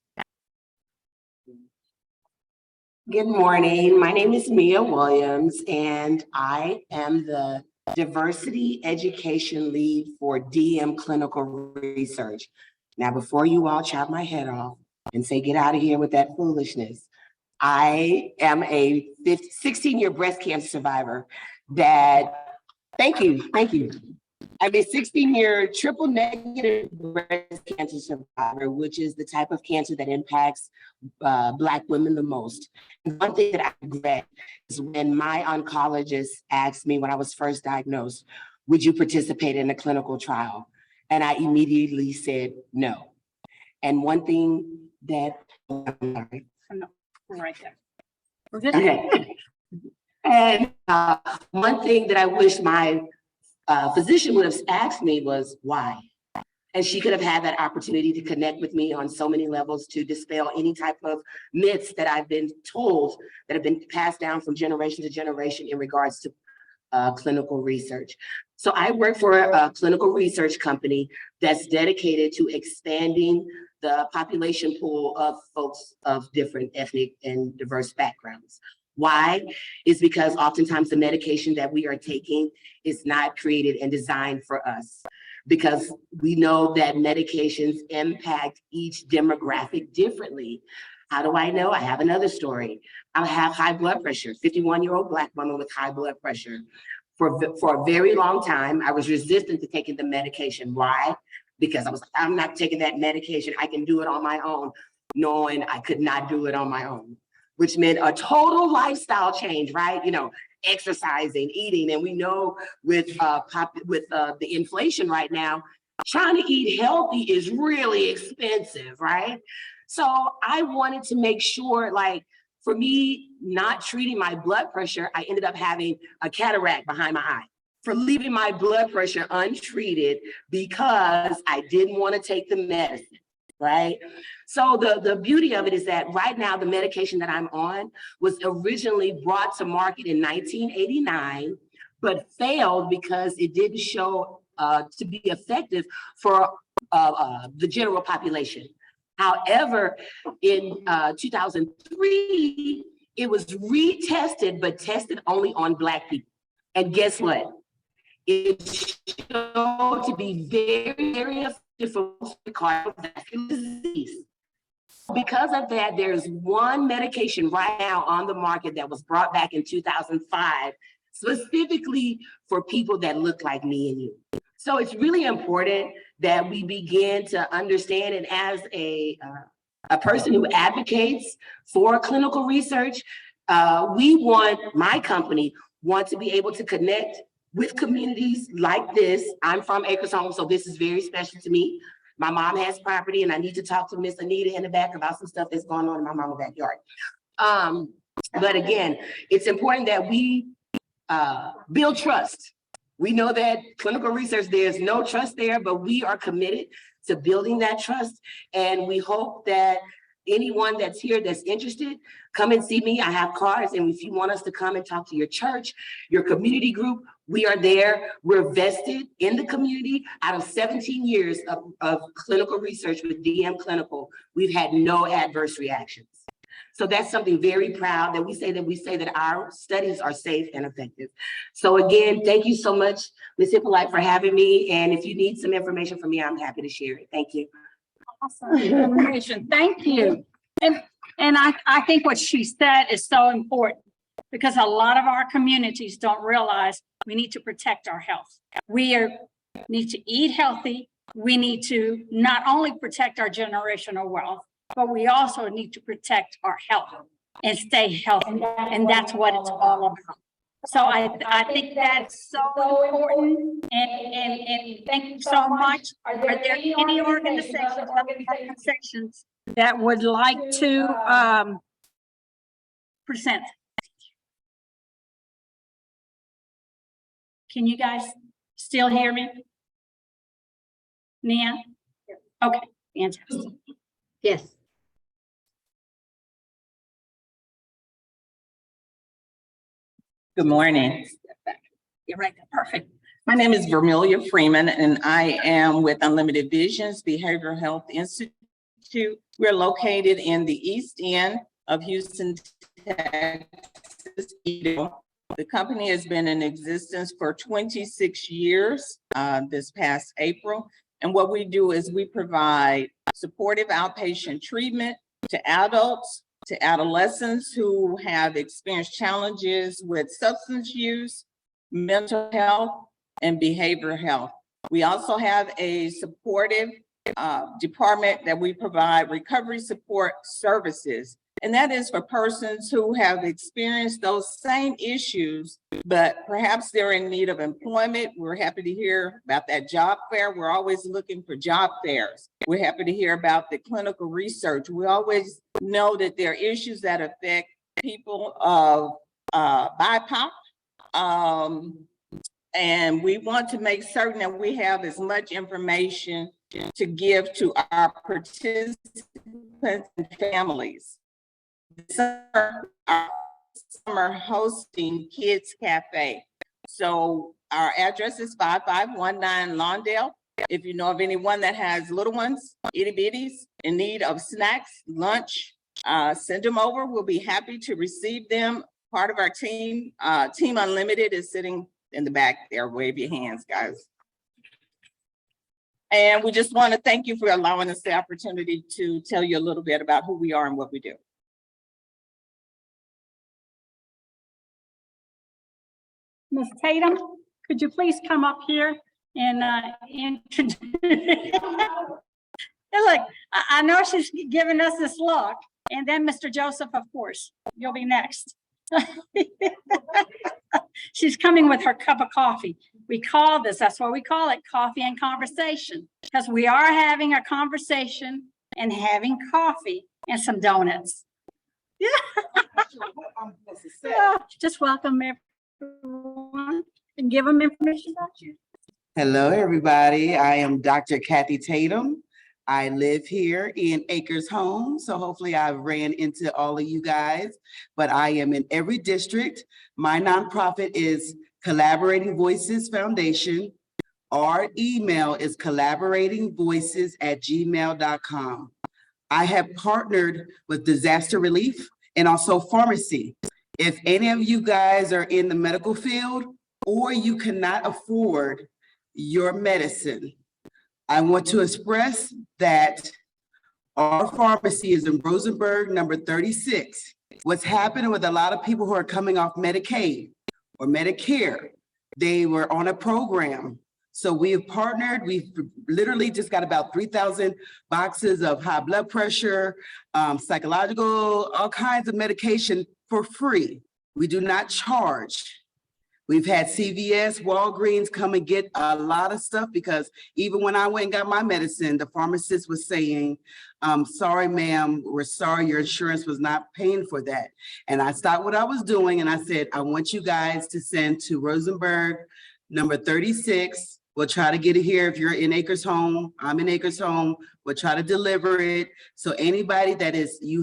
Good morning. My name is Mia Williams, and I am the Diversity Education Lead for DM Clinical Research. Now, before you all chop my head off and say, get out of here with that foolishness, I am a 16-year breast cancer survivor that, thank you. I'm a 16-year triple negative breast cancer survivor, which is the type of cancer that impacts Black women the most. And one thing that I regret is when my oncologist asked me when I was first diagnosed, would you participate in a clinical trial? And I immediately said no. And one thing that, I'm sorry. No, we're right there. We're good. Okay. And one thing that I wish my physician would have asked me was why. And she could have had that opportunity to connect with me on so many levels to dispel any type of myths that I've been told that have been passed down from generation to generation in regards to clinical research. So I work for a clinical research company that's dedicated to expanding the population pool of folks of different ethnic and diverse backgrounds. Why? Is because oftentimes the medication that we are taking is not created and designed for us, because we know that medications impact each demographic differently. How do I know? I have another story. I have high blood pressure, 51-year-old Black woman with high blood pressure. for a very long time. I was resistant to taking the medication. Why? Because I was, I'm not taking that medication. I can do it on my own, knowing I could not do it on my own, which meant a total lifestyle change, right? You know, exercising, eating, and we know with the inflation right now, trying to eat healthy is really expensive, right? So I wanted to make sure, like, for me, not treating my blood pressure, I ended up having a cataract behind my eye. For leaving my blood pressure untreated because I didn't want to take the medicine, right? So the beauty of it is that right now, the medication that I'm on was originally brought to market in 1989, but failed because it didn't show to be effective for the general population. However, in 2003, it was retested, but tested only on Black people. And guess what? It showed to be very, very effective for cardiovascular disease. Because of that, there's one medication right now on the market that was brought back in 2005, specifically for people that look like me and you. So it's really important that we begin to understand, and as a person who advocates for clinical research, my company wants to be able to connect with communities like this. I'm from Acres Home, so this is very special to me. My mom has property, and I need to talk to Miss Anita in the back about some stuff that's going on in my mom's backyard. But again, it's important that we build trust. We know that clinical research, there's no trust there, but we are committed to building that trust. And we hope that anyone that's here that's interested, come and see me. I have cards, and if you want us to come and talk to your church, your community group, we are there. We're vested in the community. Out of 17 years of clinical research with DM Clinical, we've had no adverse reactions. So that's something very proud that we say that our studies are safe and effective. So again, thank you so much, Ms. Hippolyte, for having me. And if you need some information from me, I'm happy to share it. Thank you. Awesome information. Thank you. And I think what she said is so important, because a lot of our communities don't realize we need to protect our health. We need to eat healthy. We need to not only protect our generational wealth, but we also need to protect our health and stay healthy. And that's what it's all about. So I think that's so important. And thank you so much. Are there any organizations that would like to present? Can you guys still hear me? Nia? Okay, fantastic. Yes. Good morning. You're right, perfect. My name is Vermilia Freeman, and I am with Unlimited Visions Behavioral Health Institute. We're located in the East End of Houston, Texas. The company has been in existence for 26 years this past April. And what we do is we provide supportive outpatient treatment to adults, to adolescents who have experienced challenges with substance use, mental health, and behavioral health. We also have a supportive department that we provide recovery support services. And that is for persons who have experienced those same issues, but perhaps they're in need of employment. We're happy to hear about that job fair. We're always looking for job fairs. We're happy to hear about the clinical research. We always know that there are issues that affect people of BIPOC. And we want to make certain that we have as much information to give to our participants and families. Summer hosting Kids Cafe. So our address is 5519 Lawndale. If you know of anyone that has little ones, itty bitties, in need of snacks, lunch, send them over. We'll be happy to receive them. Part of our team, Team Unlimited, is sitting in the back there. Wave your hands, guys. And we just want to thank you for allowing us the opportunity to tell you a little bit about who we are and what we do. Ms. Tatum, could you please come up here and introduce? Look, I know she's giving us this look, and then Mr. Joseph, of course, you'll be next. She's coming with her cup of coffee. We call this, that's why we call it coffee and conversation, because we are having a conversation and having coffee and some donuts. Yeah. Just welcome everyone and give them information about you. Hello, everybody. I am Dr. Kathy Tatum. I live here in Acres Home, so hopefully I ran into all of you guys, but I am in every district. My nonprofit is Collaborating Voices Foundation. Our email is collaboratingvoices@gmail.com. I have partnered with disaster relief and also pharmacy. If any of you guys are in the medical field or you cannot afford your medicine, I want to express that our pharmacy is in Rosenberg, number 36. What's happening with a lot of people who are coming off Medicaid or Medicare, they were on a program. So we have partnered, we've literally just got about 3,000 boxes of high blood pressure, psychological, all kinds of medication for free. We do not charge. We've had CVS, Walgreens come and get a lot of stuff because even when I went and got my medicine, the pharmacist was saying, sorry, ma'am, we're sorry, your insurance was not paying for that. And I stopped what I was doing and I said, I want you guys to send to Rosenberg, number 36. We'll try to get it here if you're in Acres Home. I'm in Acres Home. We'll try to deliver it. So anybody that is, I'm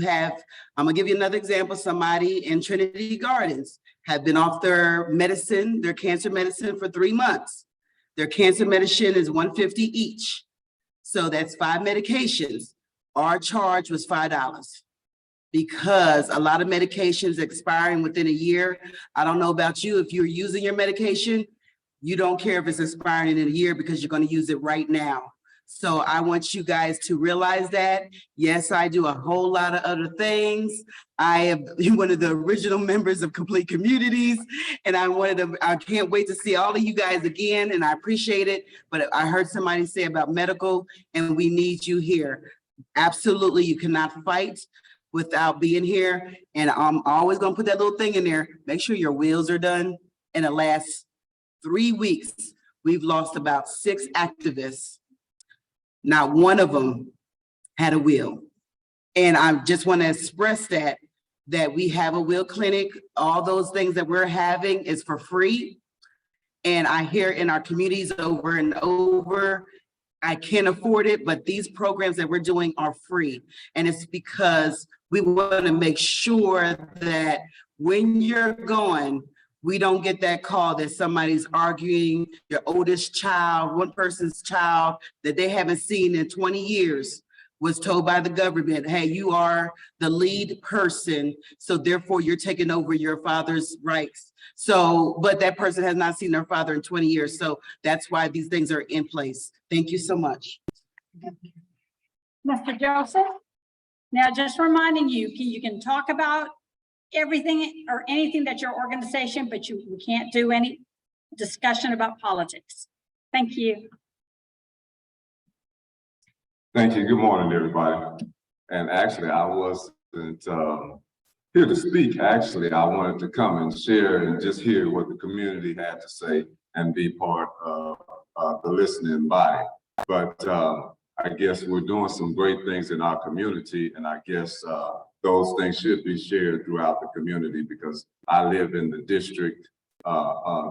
gonna give you another example. Somebody in Trinity Gardens have been off their medicine, their cancer medicine for 3 months. Their cancer medicine is $150 each. So that's 5 medications. Our charge was $5 because a lot of medications expiring within a year. I don't know about you, if you're using your medication, you don't care if it's expiring in a year because you're going to use it right now. So I want you guys to realize that. Yes, I do a whole lot of other things. I am one of the original members of Complete Communities, and I can't wait to see all of you guys again, and I appreciate it. But I heard somebody say about medical, and we need you here. Absolutely, you cannot fight without being here. And I'm always going to put that little thing in there. Make sure your wheels are done. In the last 3 weeks, we've lost about 6 activists. Not one of them had a will. And I just want to express that we have a will clinic. All those things that we're having is for free. And I hear in our communities over and over, I can't afford it, but these programs that we're doing are free. And it's because we want to make sure that when you're going, we don't get that call that somebody's arguing your oldest child, one person's child that they haven't seen in 20 years was told by the government, hey, you are the lead person, so therefore you're taking over your father's rights. So, but that person has not seen their father in 20 years. So that's why these things are in place. Thank you so much. Mr. Joseph, now just reminding you, you can talk about everything or anything that your organization, but we can't do any discussion about politics. Thank you. Thank you. Good morning, everybody. And actually, I wasn't here to speak. Actually, I wanted to come and share and just hear what the community had to say and be part of the listening body. But I guess we're doing some great things in our community, and I guess those things should be shared throughout the community because I live in the district, I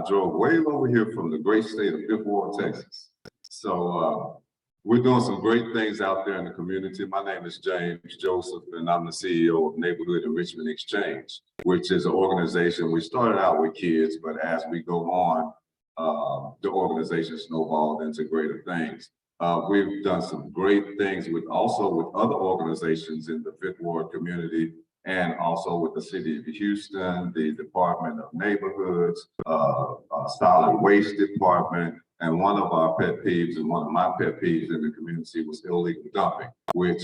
drove way over here from the great state of Fifth Ward, Texas. So we're doing some great things out there in the community. My name is James Joseph, and I'm the CEO of Neighborhood Enrichment Exchange, which is an organization. We started out with kids, but as we go on, the organization snowballed into greater things. We've done some great things with other organizations in the Fifth Ward community and also with the City of Houston, the Department of Neighborhoods, Solid Waste Department, and one of our pet peeves and one of my pet peeves in the community was illegal dumping, which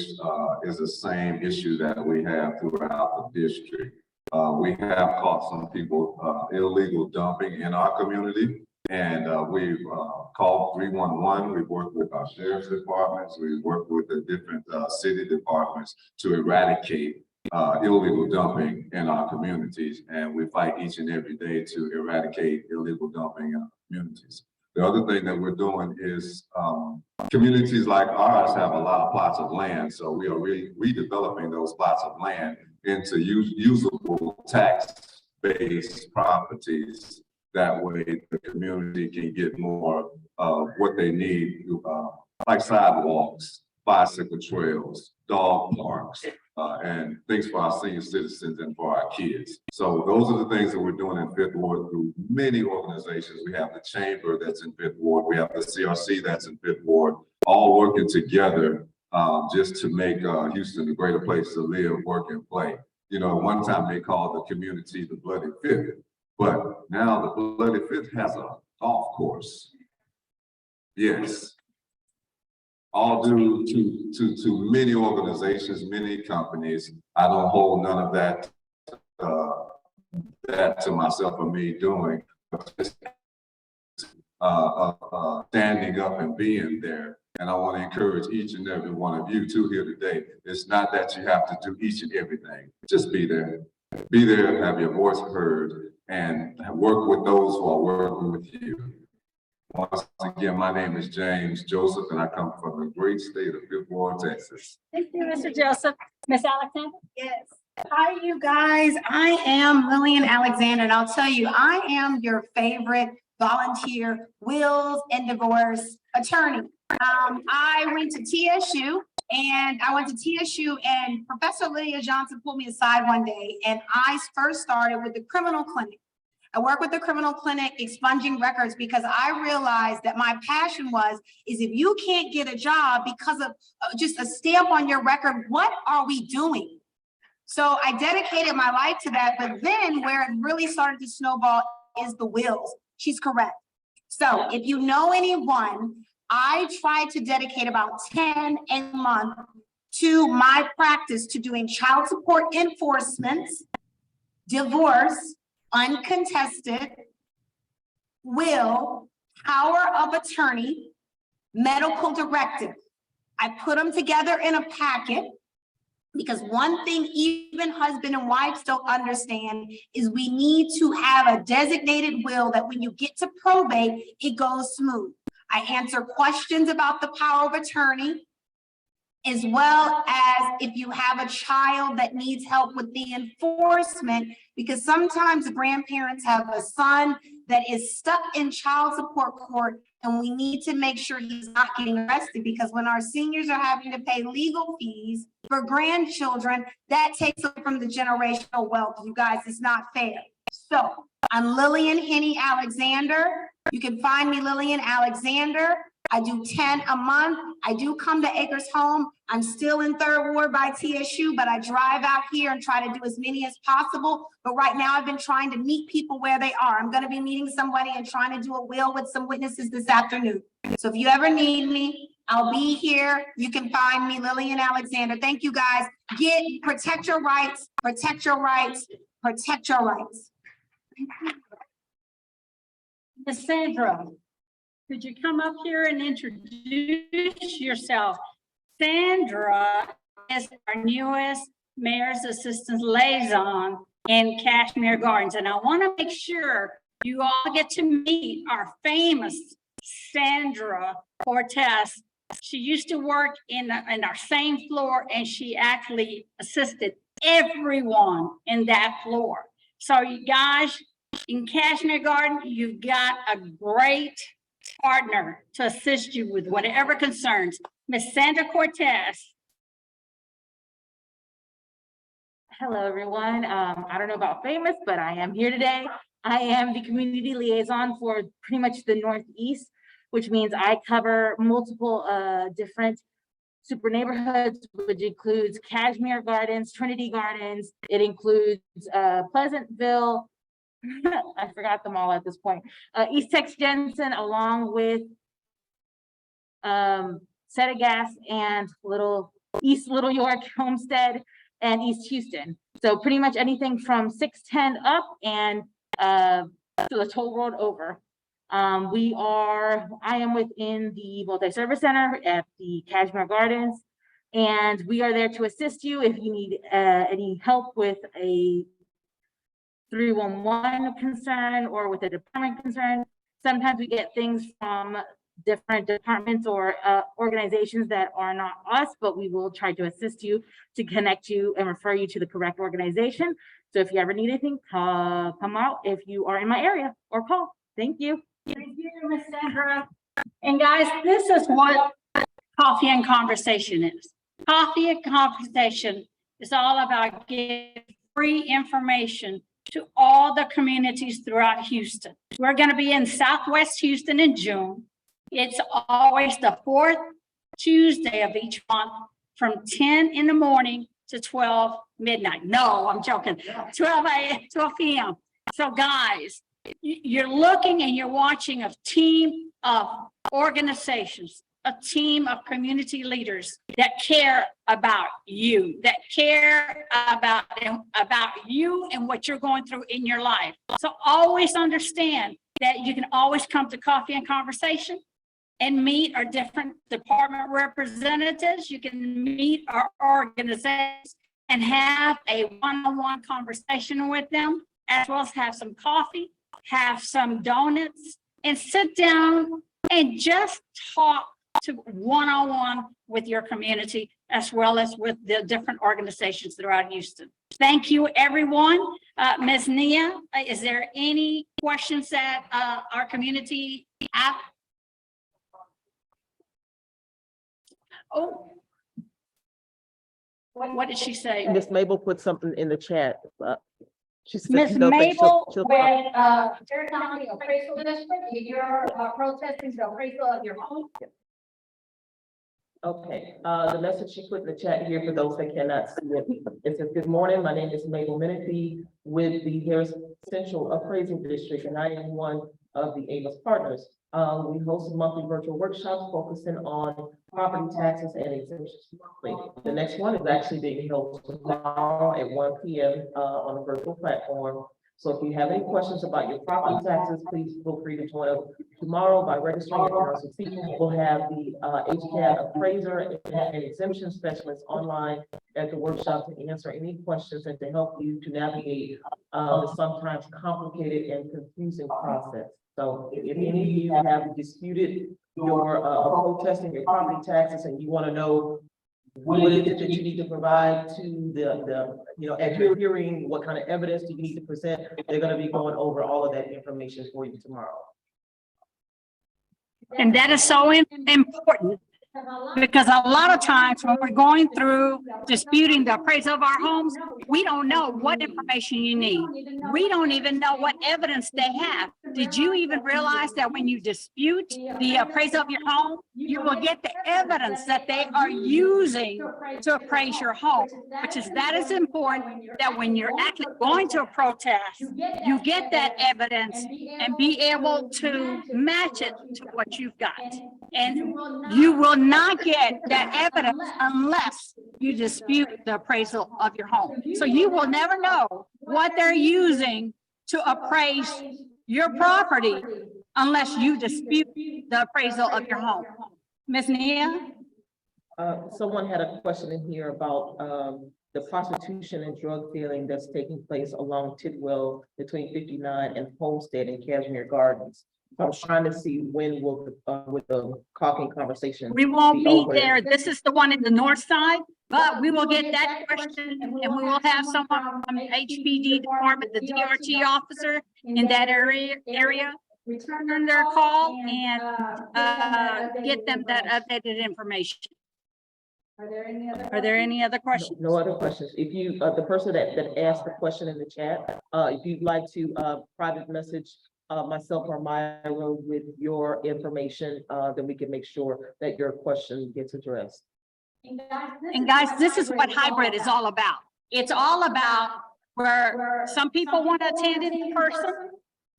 is the same issue that we have throughout the district. We have caught some people illegal dumping in our community. And we've called 311. We've worked with our sheriff's departments. We've worked with the different city departments to eradicate illegal dumping in our communities. And we fight each and every day to eradicate illegal dumping in our communities. The other thing that we're doing is communities like ours have a lot of plots of land. So we are really redeveloping those plots of land into usable tax-based properties. That way the community can get more of what they need, like sidewalks, bicycle trails, dog parks, and things for our senior citizens and for our kids. So those are the things that we're doing in Fifth Ward through many organizations. We have the Chamber that's in Fifth Ward. We have the CRC that's in Fifth Ward, all working together just to make Houston a greater place to live, work, and play. You know, one time they called the community the Bloody Fifth. But now the Bloody Fifth has a golf course. Yes. All due to many organizations, many companies. I don't hold none of that to myself or me doing, but just standing up and being there. And I want to encourage each and every one of you too here today. It's not that you have to do each and everything. Just be there. Be there, have your voice heard, and work with those who are working with you. Once again, my name is James Joseph, and I come from the great state of Fifth Ward, Texas. Thank you, Mr. Joseph. Ms. Alexander? Yes. Hi, you guys. I am Lillian Alexander, and I'll tell you, I am your favorite volunteer wills and divorce attorney. I went to TSU, and Professor Lydia Johnson pulled me aside one day, and I first started with the criminal clinic. I work with the criminal clinic expunging records because I realized that my passion is if you can't get a job because of just a stamp on your record, what are we doing? So I dedicated my life to that, but then where it really started to snowball is the wills. She's correct. So if you know anyone, I try to dedicate about 10 a month to my practice to doing child support enforcements, divorce, uncontested, will, power of attorney, medical directive. I put them together in a packet because one thing even husband and wives don't understand is we need to have a designated will that when you get to probate, it goes smooth. I answer questions about the power of attorney, as well as if you have a child that needs help with the enforcement, because sometimes grandparents have a son that is stuck in child support court, and we need to make sure he's not getting arrested, because when our seniors are having to pay legal fees for grandchildren, that takes away from the generational wealth. You guys, it's not fair. So I'm Lillian Henny Alexander. You can find me Lillian Alexander. I do 10 a month. I do come to Acres Home. I'm still in 3rd Ward by TSU, but I drive out here and try to do as many as possible. But right now I've been trying to meet people where they are. I'm going to be meeting somebody and trying to do a will with some witnesses this afternoon. So if you ever need me, I'll be here. You can find me, Lillian Alexander. Thank you guys. Protect your rights, protect your rights, protect your rights. Ms. Sandra, could you come up here and introduce yourself? Sandra is our newest Mayor's Assistant Liaison in Cashmere Gardens. And I want to make sure you all get to meet our famous Sandra Cortez. She used to work in our same floor, and she actually assisted everyone in that floor. So you guys, in Cashmere Garden, you've got a great partner to assist you with whatever concerns. Miss Sandra Cortez. Hello, everyone. I don't know about famous, but I am here today. I am the community liaison for pretty much the Northeast, which means I cover multiple different super neighborhoods, which includes Cashmere Gardens, Trinity Gardens. It includes Pleasantville. I forgot them all at this point. East Tex Jensen, along with Setagas and East Little York Homestead. and East Houston. So pretty much anything from 610 up and to the toll road over. I am within the multi-service center at the Cashmere Gardens, and we are there to assist you if you need any help with a 311 concern or with a department concern. Sometimes we get things from different departments or organizations that are not us, but we will try to assist you to connect you and refer you to the correct organization. So if you ever need anything, come out if you are in my area or call. Thank you. Thank you, Ms. Sandra. And guys, this is what Coffee and Conversation is. Coffee and Conversation is all about giving free information to all the communities throughout Houston. We're going to be in Southwest Houston in June. It's always the fourth Tuesday of each month from 10 in the morning to 12 midnight. No, I'm joking. 12 p.m. So guys, you're looking and you're watching a team of organizations, a team of community leaders that care about you, that care about you and what you're going through in your life. So always understand that you can always come to Coffee and Conversation and meet our different department representatives. You can meet our organizations and have a one-on-one conversation with them, as well as have some coffee, have some donuts, and sit down and just talk to one-on-one with your community, as well as with the different organizations throughout Houston. Thank you, everyone. Ms. Nia, is there any questions that our community have? Oh. What did she say? Miss Mabel put something in the chat. She said Ms. she don't think Mabel, she'll- when Fair County Appraisal District, you're protesting the appraisal of your home. Okay, the message she put in the chat here for those that cannot see it, it says, "Good morning, my name is Mabel Menifee with the Harris Central Appraisal District, and I am one of the Avis partners. We host monthly virtual workshops focusing on property taxes and exemptions monthly. The next one is actually being held tomorrow at 1 p.m. On a virtual platform. So if you have any questions about your property taxes, please feel free to join us tomorrow by registering at NRCC. We'll have the HCAT appraiser and exemption specialist online at the workshop to answer any questions and to help you to navigate the sometimes complicated and confusing process. So if any of you have disputed your protesting your property taxes and you want to know what is it that you need to provide to the at your hearing, what kind of evidence do you need to present? They're going to be going over all of that information for you tomorrow. And that is so important, because a lot of times when we're going through disputing the appraisal of our homes, we don't know what information you need. We don't even know what evidence they have. Did you even realize that when you dispute the appraisal of your home, you will get the evidence that they are using to appraise your home, that is important, that when you're actually going to a protest, you get that evidence and be able to match it to what you've got. And you will not get that evidence unless you dispute the appraisal of your home. So you will never know what they're using to appraise your property unless you dispute the appraisal of your home. Ms. Nia? Someone had a question in here about the prostitution and drug dealing that's taking place along Tidwell between 59 and Homestead and Cashmere Gardens. I was trying to see when will with the Coffee and Conversation. We won't be over. there. This is the one in the north side, but we will get that question and we will have someone from the HPD department, the DRT officer in that area return their call and get them that updated information. Are there any other questions? No other questions. If you, the person that asked the question in the chat, if you'd like to private message myself or Myra with your information, then we can make sure that your question gets addressed. And guys, this is what hybrid is all about. It's all about where some people want to attend in person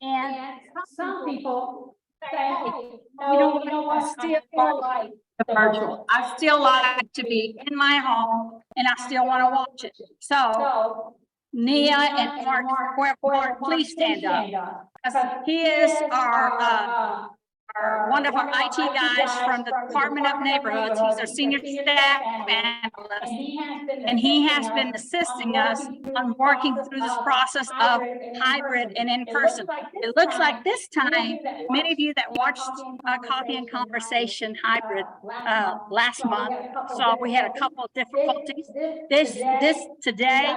and some people You know what, I still like the virtual. I still like to be in my home and I still want to watch it. So Nia and Mark, please stand up. He is our one of our IT guys from the Department of Neighborhoods. He's our senior staff analyst. And he has been assisting us on working through this process of hybrid and in person. It looks like this time, many of you that watched Coffee and Conversation hybrid last month saw we had a couple of difficulties. This today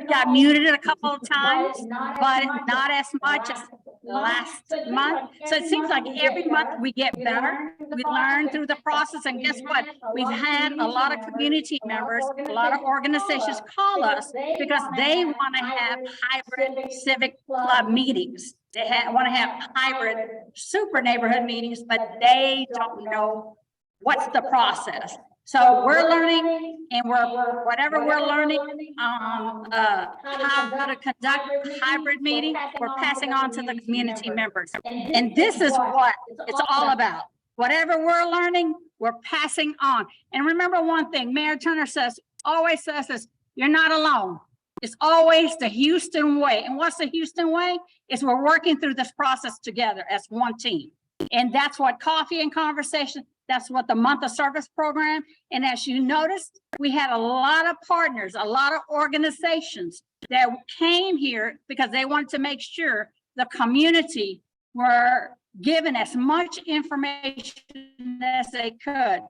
got muted a couple of times, but not as much as last month. So it seems like every month we get better. We learn through the process, and guess what? We've had a lot of community members, a lot of organizations call us because they want to have hybrid civic club meetings. They want to have hybrid super neighborhood meetings, but they don't know what's the process. So we're learning, and whatever we're learning on how to conduct hybrid meeting, we're passing on to the community members. And this is what it's all about. Whatever we're learning, we're passing on. And remember one thing, Mayor Turner always says this, you're not alone. It's always the Houston way. And what's the Houston way? It's we're working through this process together as one team. And that's what Coffee and Conversation, that's what the Month of Service program. And as you noticed, we had a lot of partners, a lot of organizations that came here because they wanted to make sure the community were given as much information as they could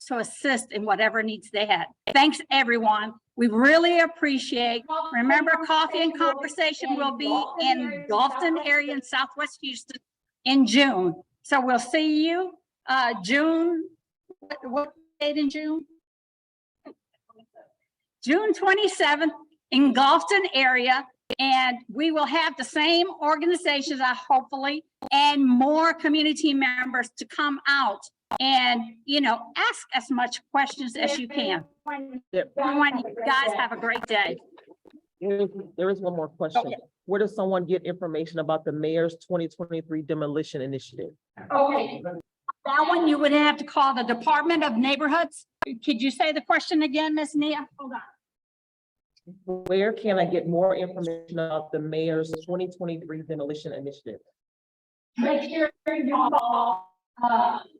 to assist in whatever needs they had. Thanks, everyone. We really appreciate. Remember, Coffee and Conversation will be in Gulfton area in Southwest Houston in June. So we'll see you June, what date in June? June 27th in Gulfton area. And we will have the same organizations, hopefully, and more community members to come out and, ask as much questions as you can. Everyone, you guys have a great day. There is one more question. Where does someone get information about the mayor's 2023 demolition initiative? Okay, that one you would have to call the Department of Neighborhoods. Could you say the question again, Ms. Nia? Hold on. Where can I get more information about the mayor's 2023 demolition initiative? Make sure you call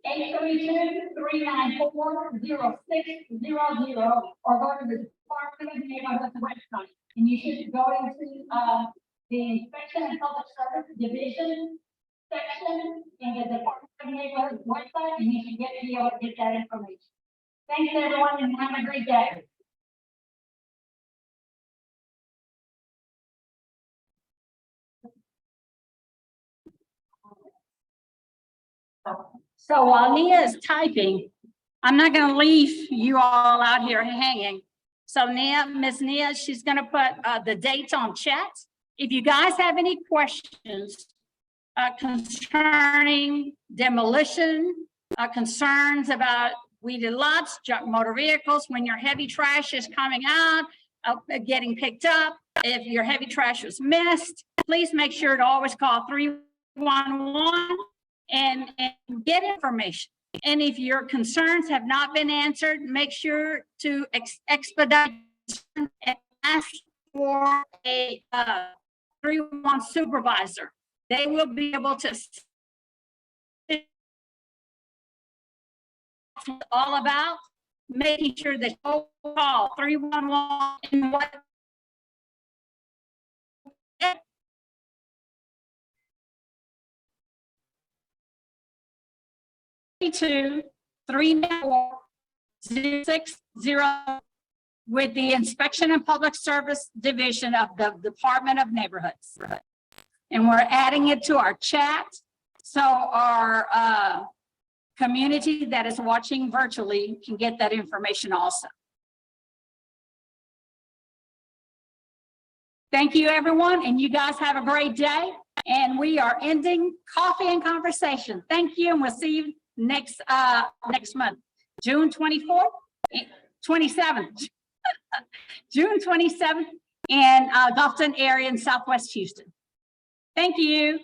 832-394-0600 or go to the Department of Neighborhoods website. And you should go into the Inspection and Public Service Division section in the Department of Neighborhoods website, and you should be able to get that information. Thanks, everyone, and have a great day. So while Nia is typing, I'm not going to leave you all out here hanging. So Ms. Nia, she's going to put the dates on chat. If you guys have any questions concerning demolition, concerns about weeded lots, junk motor vehicles, when your heavy trash is coming out, getting picked up, if your heavy trash was missed, please make sure to always call 311 and get information. And if your concerns have not been answered, make sure to expedite and ask for a 311 supervisor. They will be able to all about making sure that you call 311 and what 390 with the Inspection and Public Service Division of the Department of Neighborhoods. And we're adding it to our chat. So our community that is watching virtually can get that information also. Thank you, everyone. And you guys have a great day. And we are ending Coffee and Conversation. Thank you. And we'll see you next month, June 24th, 27th, June 27th in Gulfton area in Southwest Houston. Thank you.